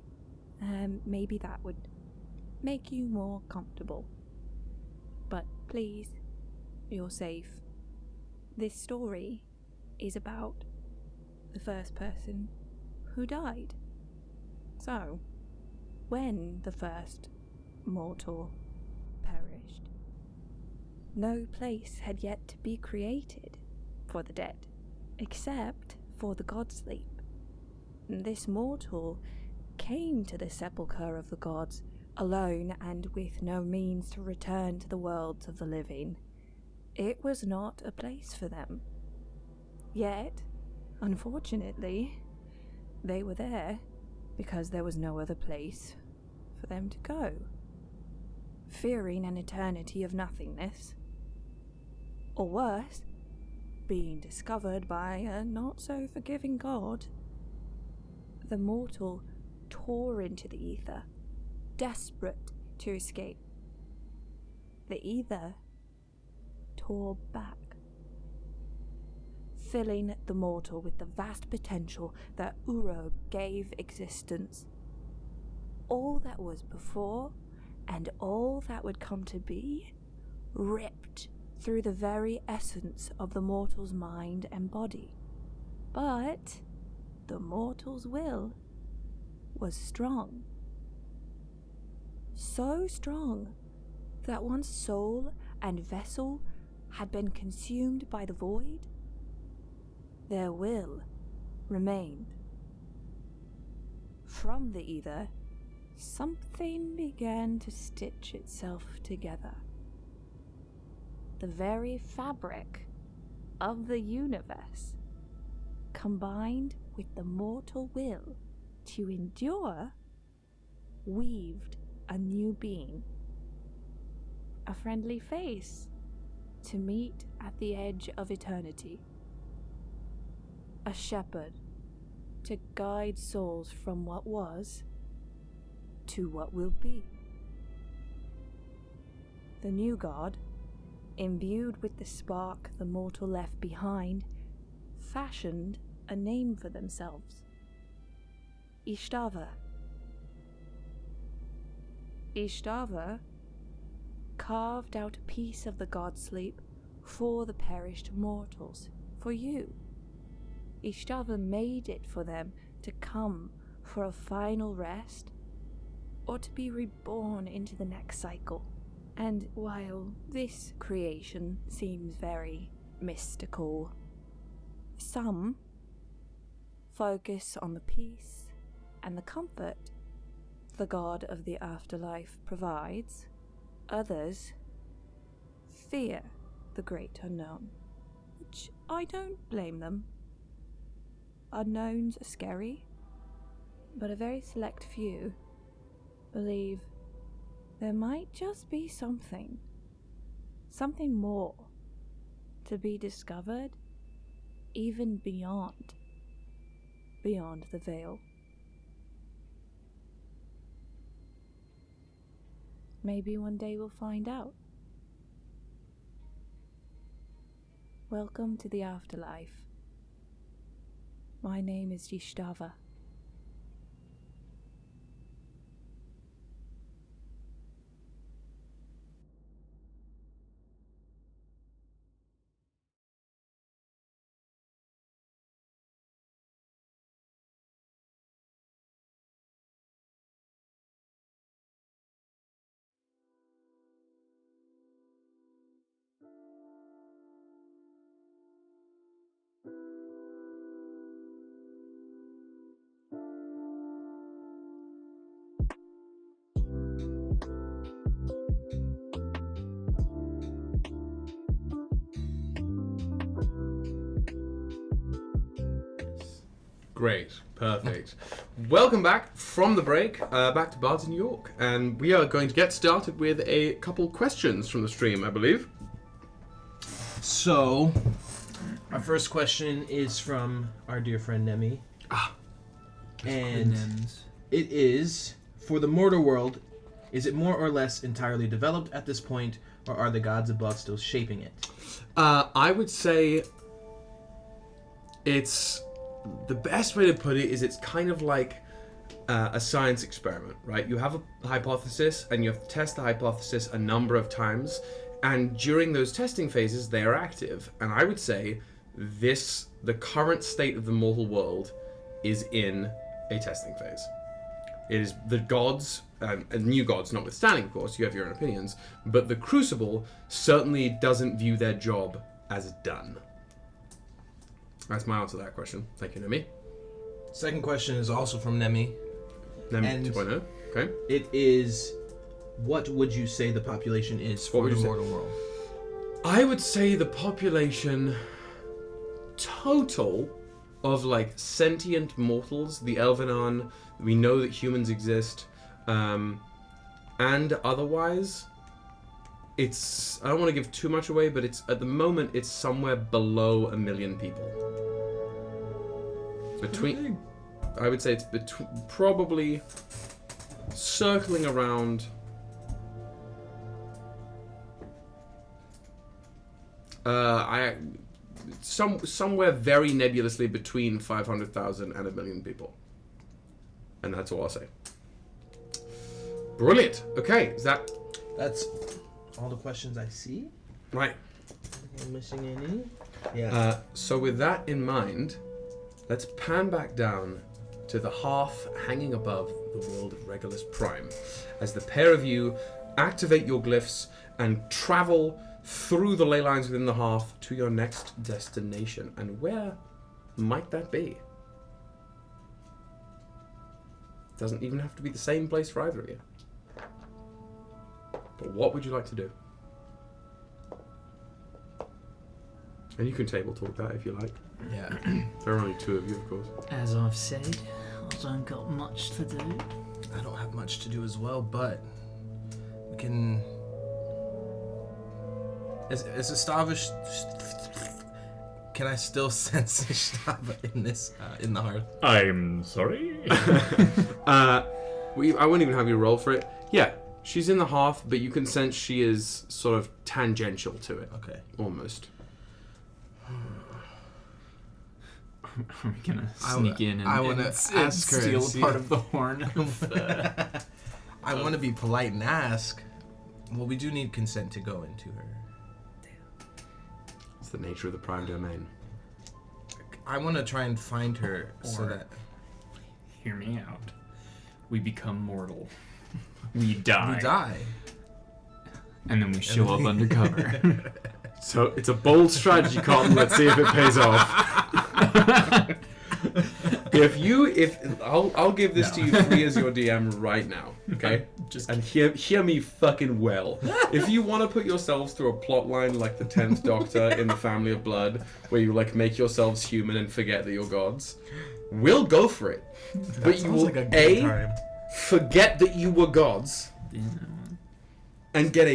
Maybe that would make you more comfortable. But please, you're safe. This story is about the first person who died. So, when the first mortal perished, no place had yet to be created for the dead, except for the god sleep. This mortal came to the sepulchre of the gods alone and with no means to return to the worlds of the living. It was not a place for them. Yet, unfortunately, they were there because there was no other place for them to go. Fearing an eternity of nothingness, or worse, being discovered by a not-so-forgiving god, the mortal tore into the ether, desperate to escape. The ether tore back, filling the mortal with the vast potential that Uro gave existence. All that was before and all that would come to be, ripped through the very essence of the mortal's mind and body. But the mortal's will was strong. So strong that once soul and vessel had been consumed by the void, their will remained. From the ether, something began to stitch itself together. The very fabric of the universe, combined with the mortal will to endure, weaved a new being. A friendly face to meet at the edge of eternity. A shepherd to guide souls from what was to what will be. the new god, imbued with the spark the mortal left behind, fashioned a name for themselves. Ystävä. Ystävä carved out a piece of the god's sleep for the perished mortals, for you. Ystävä made it for them to come for a final rest, or to be reborn into the next cycle. And while this creation seems very mystical, some focus on the peace and the comfort the god of the afterlife provides. Others fear the great unknown, which I don't blame them. Unknowns are scary, but a very select few believe there might just be something more to be discovered, even beyond the veil. Maybe one day we'll find out. Welcome to the afterlife. My name is Ystävä. Great, perfect. Welcome back from the break, back to Bards in New York, and we are going to get started with a couple questions from the stream, I believe. So, our first question is from our dear friend Nemi. And it is, for the mortar world, is it more or less entirely developed at this point, or are the gods above still shaping it? I would say it's... The best way to put it is it's kind of like a science experiment, right? You have a hypothesis and you have to test the hypothesis a number of times, and during those testing phases they are active. And I would say the current state of the mortal world is in a testing phase. It is the gods, and new gods notwithstanding, of course, you have your own opinions, but the Crucible certainly doesn't view their job as done. That's my answer to that question. Thank you, Nemi. Second question is also from Nemi. Nemi And 2.0. Okay. It is, what would you say the population is for the mortal world? I would say the population total of like sentient mortals, the Elvenon, we know that humans exist, and otherwise, it's, I don't want to give too much away, but it's, at the moment, it's somewhere below 1 million people. Between, I would say it's probably circling around somewhere very nebulously between 500,000 and 1 million people. And that's all I'll say. Brilliant. Okay, That's all the questions I see. Right. Am I missing any? Yeah. So with that in mind, let's pan back down to the hearth hanging above the world of Regolus Prime, as the pair of you activate your glyphs and travel through the ley lines within the hearth to your next destination. And where might that be? Doesn't even have to be the same place for either of you. But what would you like to do? And you can table talk that if you like. Yeah. There are only 2 of you, of course. As I've said, I don't got much to do. I don't have much to do as well, but we can. Is Ystävä? Can I still sense Ystävä in this in the hearth? I'm sorry? I wouldn't even have you roll for it. Yeah, She's in the hearth, but you can sense she is sort of tangential to it. Okay. Almost. Are we gonna sneak in and, I wanna ask her and steal see part if- of the horn? I want to be polite and ask. Well, we do need consent to go into her. It's the nature of the prime domain. I want to try and find her so Or- that... Hear me out. We become mortal. We die. We die. And then we show up undercover. So it's a bold strategy, Cotton. Let's see if it pays off. I'll give this to you free as your DM right now, okay? And hear me fucking well. If you want to put yourselves through a plot line like the 10th Doctor in the Family of Blood, where you like make yourselves human and forget that you're gods, we'll go for it. But you will like a good time. forget that you were gods, and get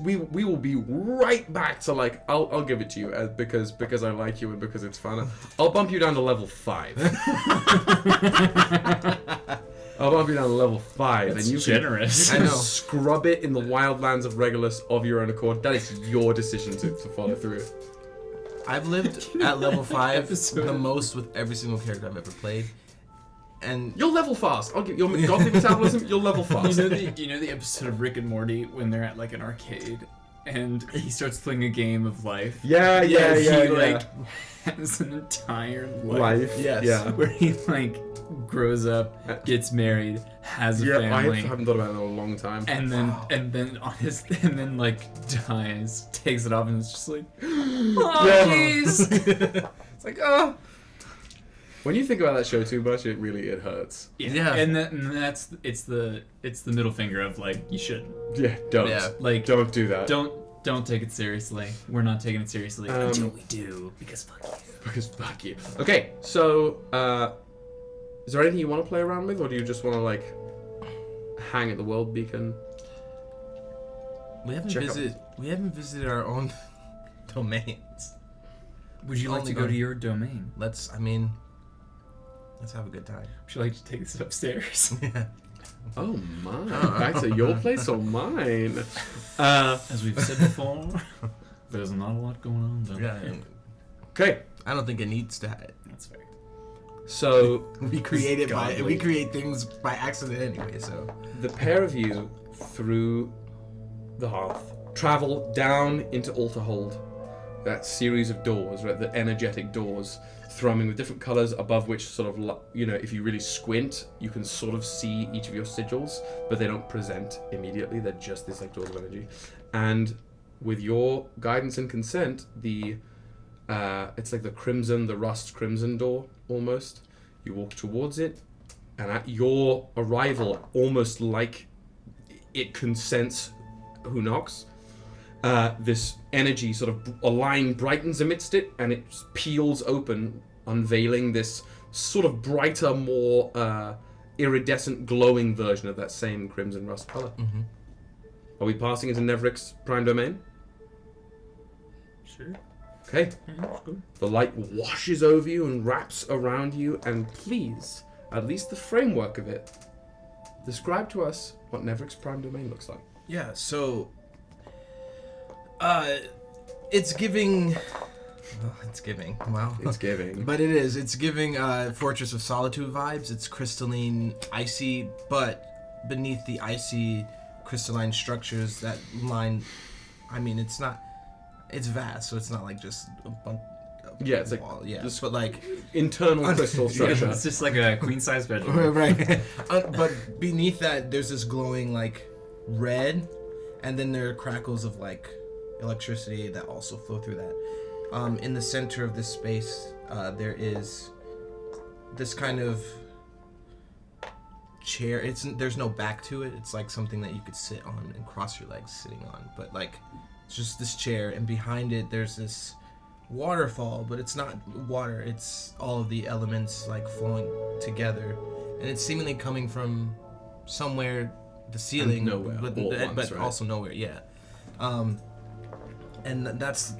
we will be right back to like I'll give it to you because I like you and because it's fun. I'll bump you down to level 5. I'll bump you down to level 5, That's and you generous. can scrub it in the wildlands of Regolus of your own accord. That is your decision to follow through. I've lived at level 5 Episode. the most with every single character I've ever played. And You'll level fast. I'll give your godly metabolism. You'll level fast. You know the episode of Rick and Morty when they're at like an arcade and he starts playing a game of life? Yeah. He like has an entire life. Yes. Yeah. Where he like grows up, gets married, has a family. I haven't thought about it in a long time. And then like dies, takes it off, and it's just like, oh jeez. It's like, oh. When you think about that show too much, it hurts. Yeah. And that's it's the middle finger of like you shouldn't. Yeah, don't. Yeah. Like Don't do that. don't take it seriously. We're not taking it seriously until we do, because fuck you. Because fuck you. Okay, so is there anything you want to play around with, or do you just want to like hang at the world beacon? we haven't visited our own domains. Would you like Only to go gonna- to your domain? Let's have a good time. Would you like to take this upstairs? Yeah. Oh my! Back to your place or mine? As we've said before, there's not a lot going on though. Yeah. Okay, I don't think it needs to. That's fair. so We create Godly. we create things by accident anyway. So the pair of you through the hearth travel down into Altarhold. That series of doors, right? The energetic doors, thrumming with different colors, above which sort of, if you really squint, you can sort of see each of your sigils, but they don't present immediately. They're just this like doors of energy. And with your guidance and consent, it's like the rust crimson door almost. You walk towards it, and at your arrival, almost like it consents who knocks. This energy sort of a line brightens amidst it, and it peels open, unveiling this sort of brighter, more iridescent, glowing version of that same crimson rust color. Mhm. Are we passing into Nevrik's prime domain? Sure. Okay. Yeah, that's good. The light washes over you and wraps around you, and please, at least the framework of it, describe to us what Nevrik's prime domain looks like. yeah. So. It's giving. Well, it's giving. Wow. It's giving. But it is. It's giving Fortress of Solitude vibes. It's crystalline, icy, but beneath the icy, crystalline structures that line. I mean, it's not. It's vast, so it's not like just a bunch. Yeah, it's like wall. Yeah, just but like internal crystal structure. It's just like a queen size bedroom. right. But beneath that, there's this glowing like red, and then there are crackles of like electricity that also flow through that. In the center of this space, there is this kind of chair. There's no back to it. It's like something that you could sit on and cross your legs sitting on. But like, it's just this chair, and behind it, there's this waterfall. But it's not water. It's all of the elements like flowing together, and it's seemingly coming from somewhere, the ceiling, And nowhere, but, all at once, but right? also nowhere. Yeah. And that's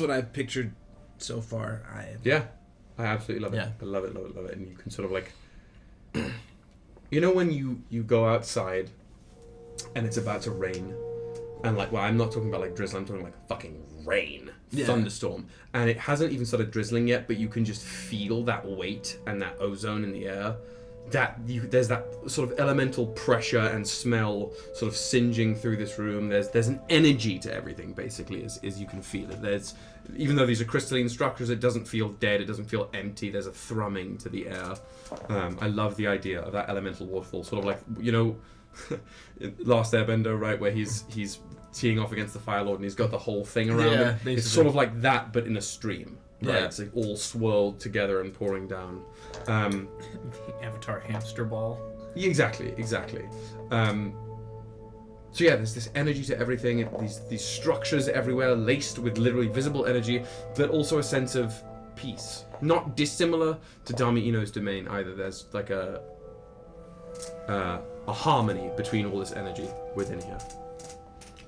what I've pictured so far. I Yeah, I absolutely love it. Yeah. I love it. And you can sort of like, You know when you go outside and it's about to rain, and like, well, I'm not talking about like drizzle, I'm talking like fucking rain, thunderstorm, and it hasn't even started drizzling yet, but you can just feel that weight and that ozone in the air. There's that sort of elemental pressure and smell sort of singeing through this room. There's an energy to everything, basically, as you can feel it. Even though these are crystalline structures, it doesn't feel dead, it doesn't feel empty. There's a thrumming to the air. I love the idea of that elemental waterfall, sort of like, you know, Last Airbender, right, where he's teeing off against the Fire Lord and he's got the whole thing around him. Basically. It's sort of like that, but in a stream. Right, Yeah. it's like all swirled together and pouring down. The Avatar hamster ball. Exactly. So yeah, there's this energy to everything. These structures everywhere, laced with literally visible energy, but also a sense of peace. Not dissimilar to Dami Ino's domain either. There's like a harmony between all this energy within here.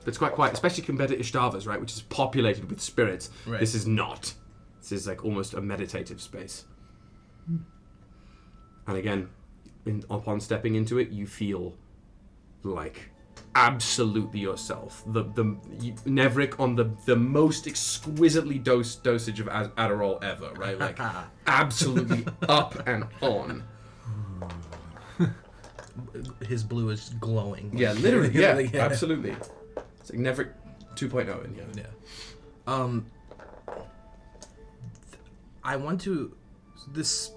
It's quite quiet, especially compared to Ystävä's, right, which is populated with spirits. Right. This is not. This is like almost a meditative space. And again, upon stepping into it, you feel like absolutely yourself. Nevrik on the most exquisitely dosage of Adderall ever, right? Like absolutely up and on. His blue is glowing. Yeah, literally. Yeah, absolutely. It's like Nevrik 2.0 in here. Yeah. I want to this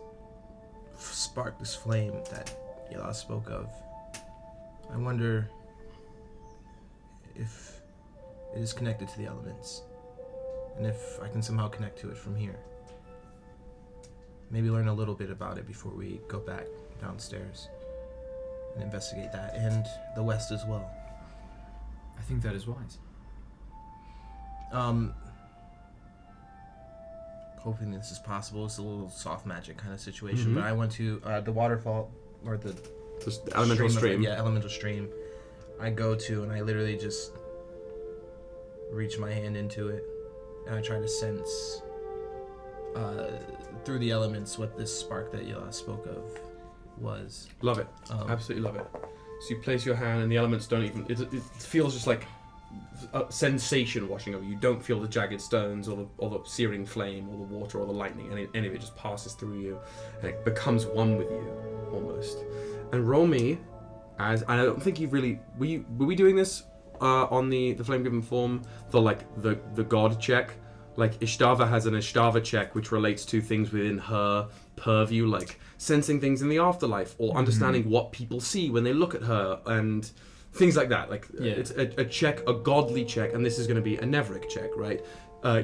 spark, this flame that Ystävä spoke of. I wonder if it is connected to the elements, and if I can somehow connect to it from here. Maybe learn a little bit about it before we go back downstairs and investigate that, and the west as well. I think that is wise. Hoping this is possible. It's a little soft magic kind of situation, but I want to the waterfall or the elemental stream. Elemental stream. I go to and I literally just reach my hand into it, and I try to sense through the elements what this spark that Ystävä spoke of was. Love it. Absolutely love it. So you place your hand and the elements don't even... It feels just like a sensation washing over you. You don't feel the jagged stones or the searing flame or the water or the lightning. Any of it just passes through you and it becomes one with you, almost. And roll me as... I don't think you've really... Were we doing this on the Flame Given Form? The God check? Like, Ystävä has an Ystävä check which relates to things within her purview, like sensing things in the afterlife or understanding what people see when they look at her and things like that. Like, it's a check, a godly check, and this is going to be a Nevrik check, right?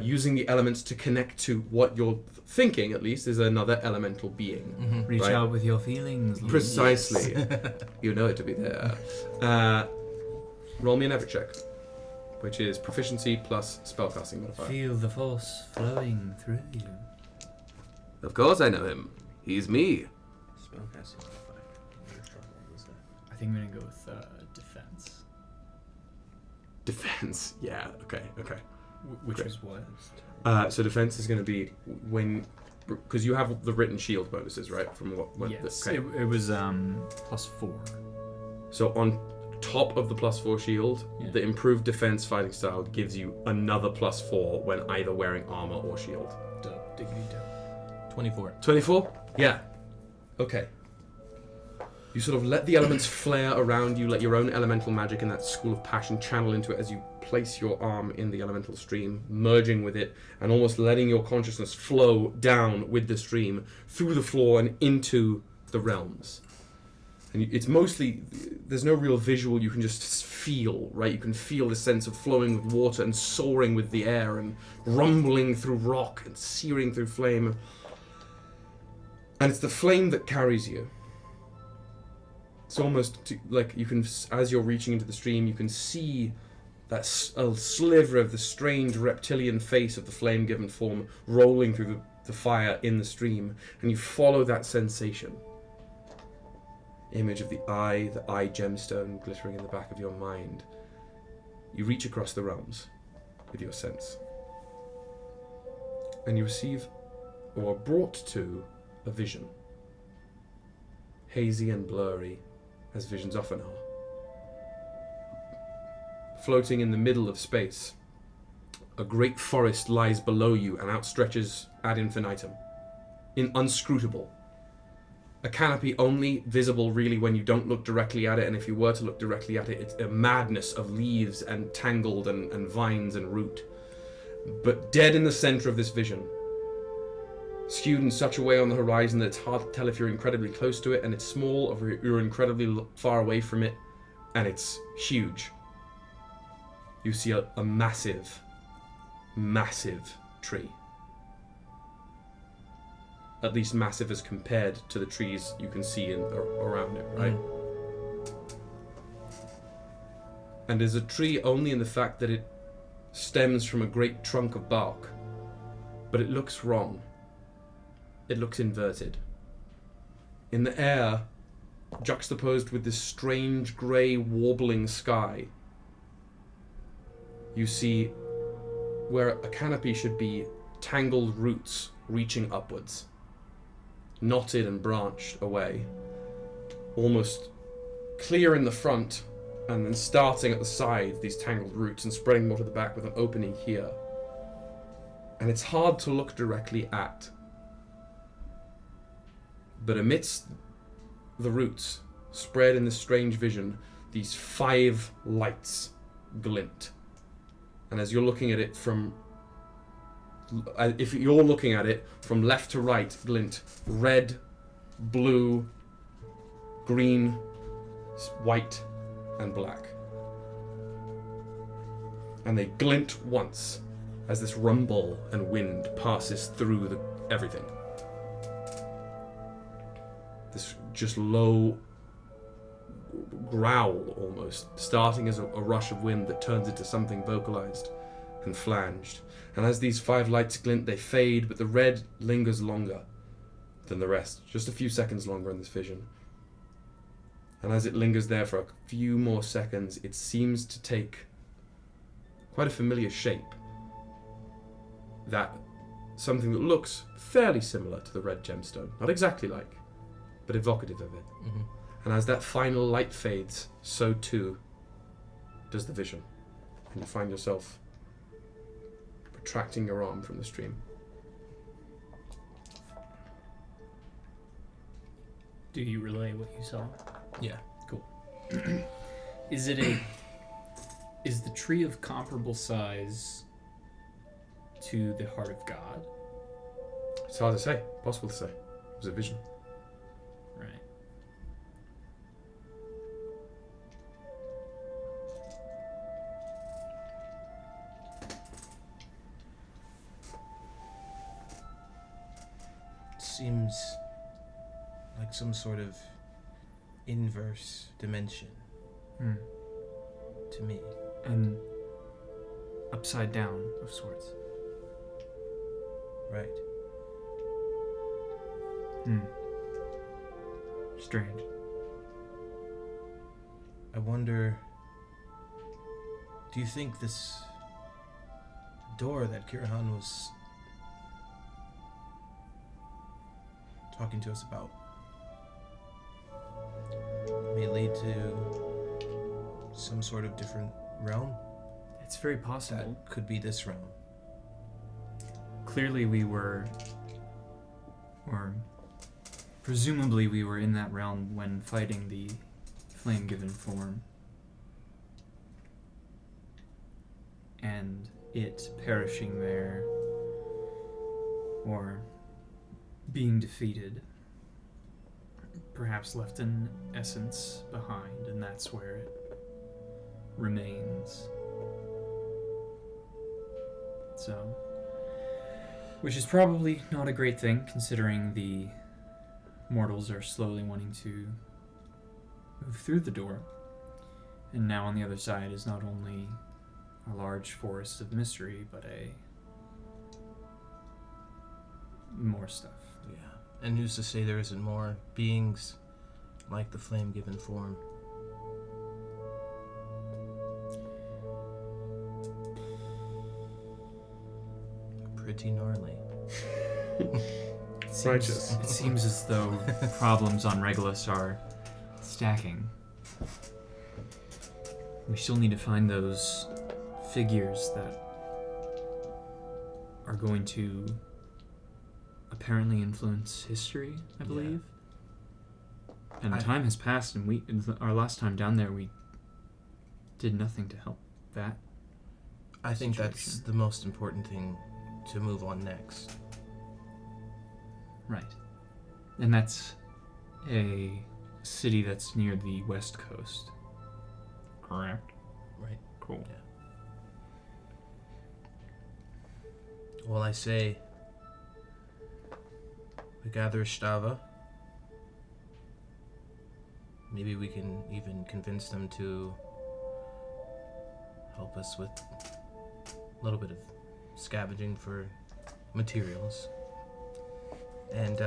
Using the elements to connect to what you're thinking, at least, is another elemental being. Reach right? out with your feelings. Precisely. Yes. You know it to be there. Roll me a Nevrik check, which is proficiency plus spellcasting modifier. Feel the force flowing through you. Of course I know him. He's me. Spellcasting modifier. I think I'm going to go with defense. Defense. Yeah, okay. Which Great. is what? So defense is going to be when... Because you have the written shield bonuses, right? From what Yes, okay. it was +4. So on top of the +4 shield, Yeah. the improved defense fighting style gives you another +4 when either wearing armor or shield. Dope, diggity dope. 24. 24? Yeah. Okay. You sort of let the elements flare around you, let your own elemental magic and that school of passion channel into it as you place your arm in the elemental stream, merging with it, and almost letting your consciousness flow down with the stream, through the floor and into the realms. And it's mostly, there's no real visual, you can just feel, right? You can feel the sense of flowing with water and soaring with the air and rumbling through rock and searing through flame. And it's the flame that carries you. It's almost like you can, as you're reaching into the stream, you can see that a sliver of the strange reptilian face of the flame-given form rolling through the fire in the stream, and you follow that sensation. Image of the eye gemstone glittering in the back of your mind. You reach across the realms with your sense, and you receive, or are brought to, a vision. Hazy and blurry, as visions often are. Floating in the middle of space, a great forest lies below you and outstretches ad infinitum, unscrutable. A canopy only visible really when you don't look directly at it, and if you were to look directly at it, it's a madness of leaves and tangled and vines and root. But dead in the center of this vision, skewed in such a way on the horizon that it's hard to tell if you're incredibly close to it, and it's small, or you're incredibly far away from it, and it's huge. You see a massive, massive tree. At least massive as compared to the trees you can see around it, right? And is a tree only in the fact that it stems from a great trunk of bark, but it looks wrong. It looks inverted. In the air, juxtaposed with this strange grey warbling sky, you see where a canopy should be tangled roots reaching upwards, knotted and branched away, almost clear in the front and then starting at the side, these tangled roots, and spreading more to the back with an opening here. And it's hard to look directly at. But amidst the roots, spread in this strange vision, these 5 lights glint. And as you're looking at it if you're looking at it from left to right, glint red, blue, green, white, and black. And they glint once as this rumble and wind passes through everything. This just low growl almost, starting as a rush of wind that turns into something vocalized and flanged. And as these 5 lights glint, they fade, but the red lingers longer than the rest, just a few seconds longer in this vision. And as it lingers there for a few more seconds, it seems to take quite a familiar shape. Something that looks fairly similar to the red gemstone. Not exactly like, but evocative of it. Mm-hmm. And as that final light fades, so too does the vision. And you find yourself retracting your arm from the stream. Do you relay what you saw? Yeah. Cool. Is the tree of comparable size to the Heart of God? It's hard to say. Possible to say. It was a vision. Right. Seems like some sort of inverse dimension to me. And upside down of sorts. Right. Strange. I wonder, do you think this door that Kirahan was talking to us about may lead to some sort of different realm? It's very possible. That could be this realm. Clearly we were, or presumably we were in that realm when fighting the flame-given form. And it perishing there, or being defeated, perhaps left an essence behind, and that's where it remains. So, which is probably not a great thing, considering the mortals are slowly wanting to move through the door. And now on the other side is not only a large forest of mystery, but more stuff. Yeah. And who's to say there isn't more beings like the flame-given form? Pretty gnarly. Righteous. It seems as though problems on Regolus are stacking. We still need to find those figures that are going to apparently influence history, I believe. And time has passed, and our last time down there, we did nothing to help that. I think that's the most important thing to move on next. Right. And that's a city that's near the west coast. Correct? Right. Cool. Yeah. Well, I say we gather Ystävä. Maybe we can even convince them to help us with a little bit of scavenging for materials. And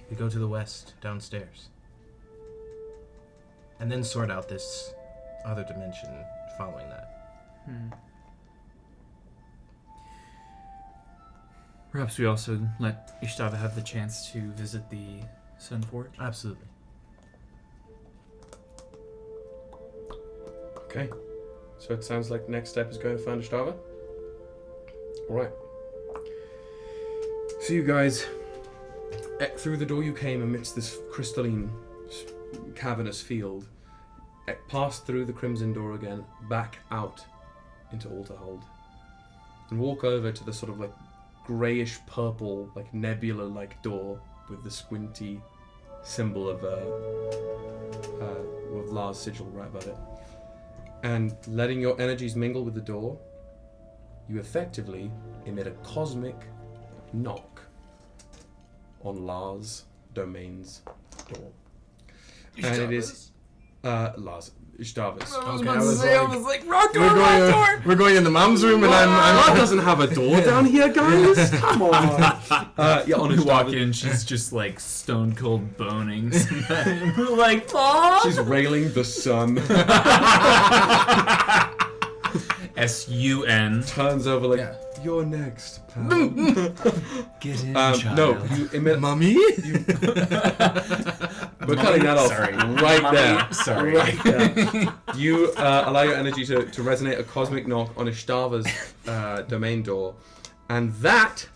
we go to the west downstairs. And then sort out this other dimension following that. Perhaps we also let Ystävä have the chance to visit the Sun Forge. Absolutely. Okay. So it sounds like the next step is going to find Ystävä. Alright. So you guys, through the door you came amidst this crystalline, cavernous field, passed through the crimson door again, back out into Altarhold, and walk over to the sort of like greyish purple, like nebula-like door with the squinty symbol of Lars' sigil right above it. And letting your energies mingle with the door, you effectively emit a cosmic knock on Lars' domain's door. And it is Lars, Ystävä's. I was like, rock door, we're going in the mom's room, and Lars doesn't have a door down here, guys. Come on. Yeah, on We walk in, she's just like stone cold boning. We're like, she's railing the sun. S-U-N. Turns over like, you're next, pal. Get in, child. No, you emit... Mummy? We're cutting that off. Sorry. Right there. Sorry. Right there. You allow your energy to resonate a cosmic knock on Ystävä's domain door. And that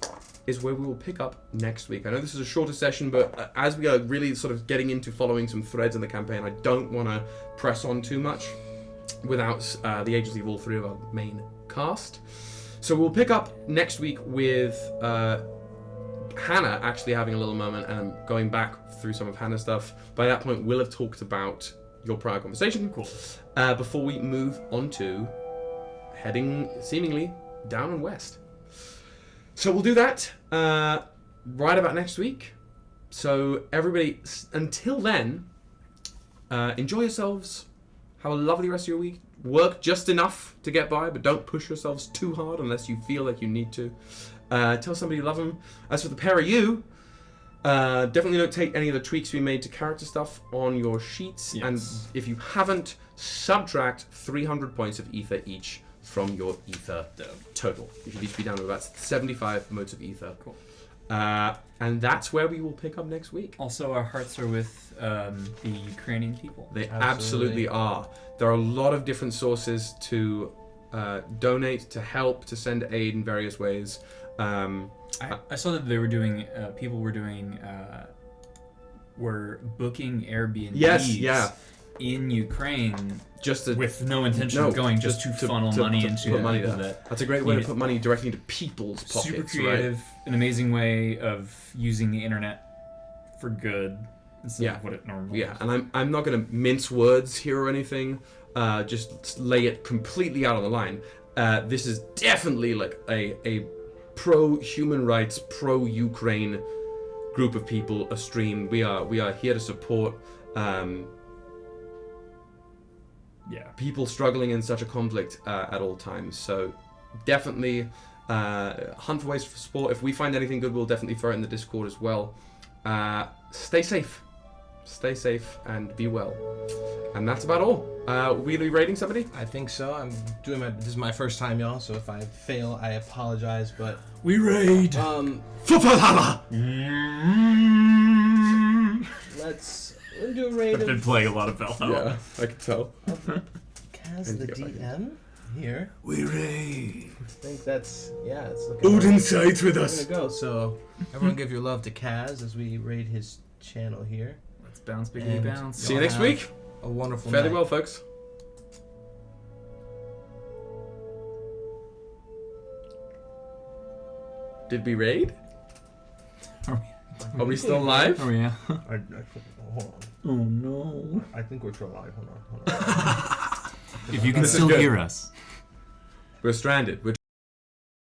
is where we will pick up next week. I know this is a shorter session, but as we are really sort of getting into following some threads in the campaign, I don't want to press on too much without the agency of all three of our main cast. So we'll pick up next week with Hannah actually having a little moment and going back through some of Hannah's stuff. By that point, we'll have talked about your prior conversation. Cool. Before we move on to heading seemingly down and west. So we'll do that right about next week. So everybody, until then, enjoy yourselves. Have a lovely rest of your week. Work just enough to get by, but don't push yourselves too hard unless you feel like you need to. Tell somebody you love them. As for the pair of you, definitely don't take any of the tweaks we made to character stuff on your sheets. Yes. And if you haven't, subtract 300 points of ether each from your ether total. You should each be down to about 75 modes of ether. Cool. And that's where we will pick up next week. Also, our hearts are with the Ukrainian people. They absolutely are. There are a lot of different sources to donate, to help, to send aid in various ways. I saw that they were doing, people were doing, were booking Airbnbs in Ukraine just to, with no intention of going, just to funnel money into put money people there. That's a great way to put money directly into people's pockets. Super creative, right? an amazing way of using the internet for good instead of what it normally is. And I'm not going to mince words here or anything. Just lay it completely out on the line. This is definitely like a pro-human rights, pro-Ukraine group of people, a stream. We are here to support people struggling in such a conflict at all times. So definitely hunt for ways for support. If we find anything good, we'll definitely throw it in the Discord as well. Stay safe and be well. And that's about all. Will we be rating somebody? I think so. I'm doing this is my first time, y'all, so if I fail, I apologize, but we raid. Let's let's do a raid I've been of playing a lot of Valhalla. Yeah, I can tell. Kaz the DM here. We raid. I think that's it's looking Odin like sides with we're us. gonna go. So everyone give your love to Kaz as we raid his channel here. Let's bounce, biggity And bounce. See you next week. A wonderful Fairly night. well, folks. Did we raid? Are we still live? Oh yeah. Hold on. Oh no. I think we're still live. Hold on. If you can This is still good. hear us. We're stranded. We're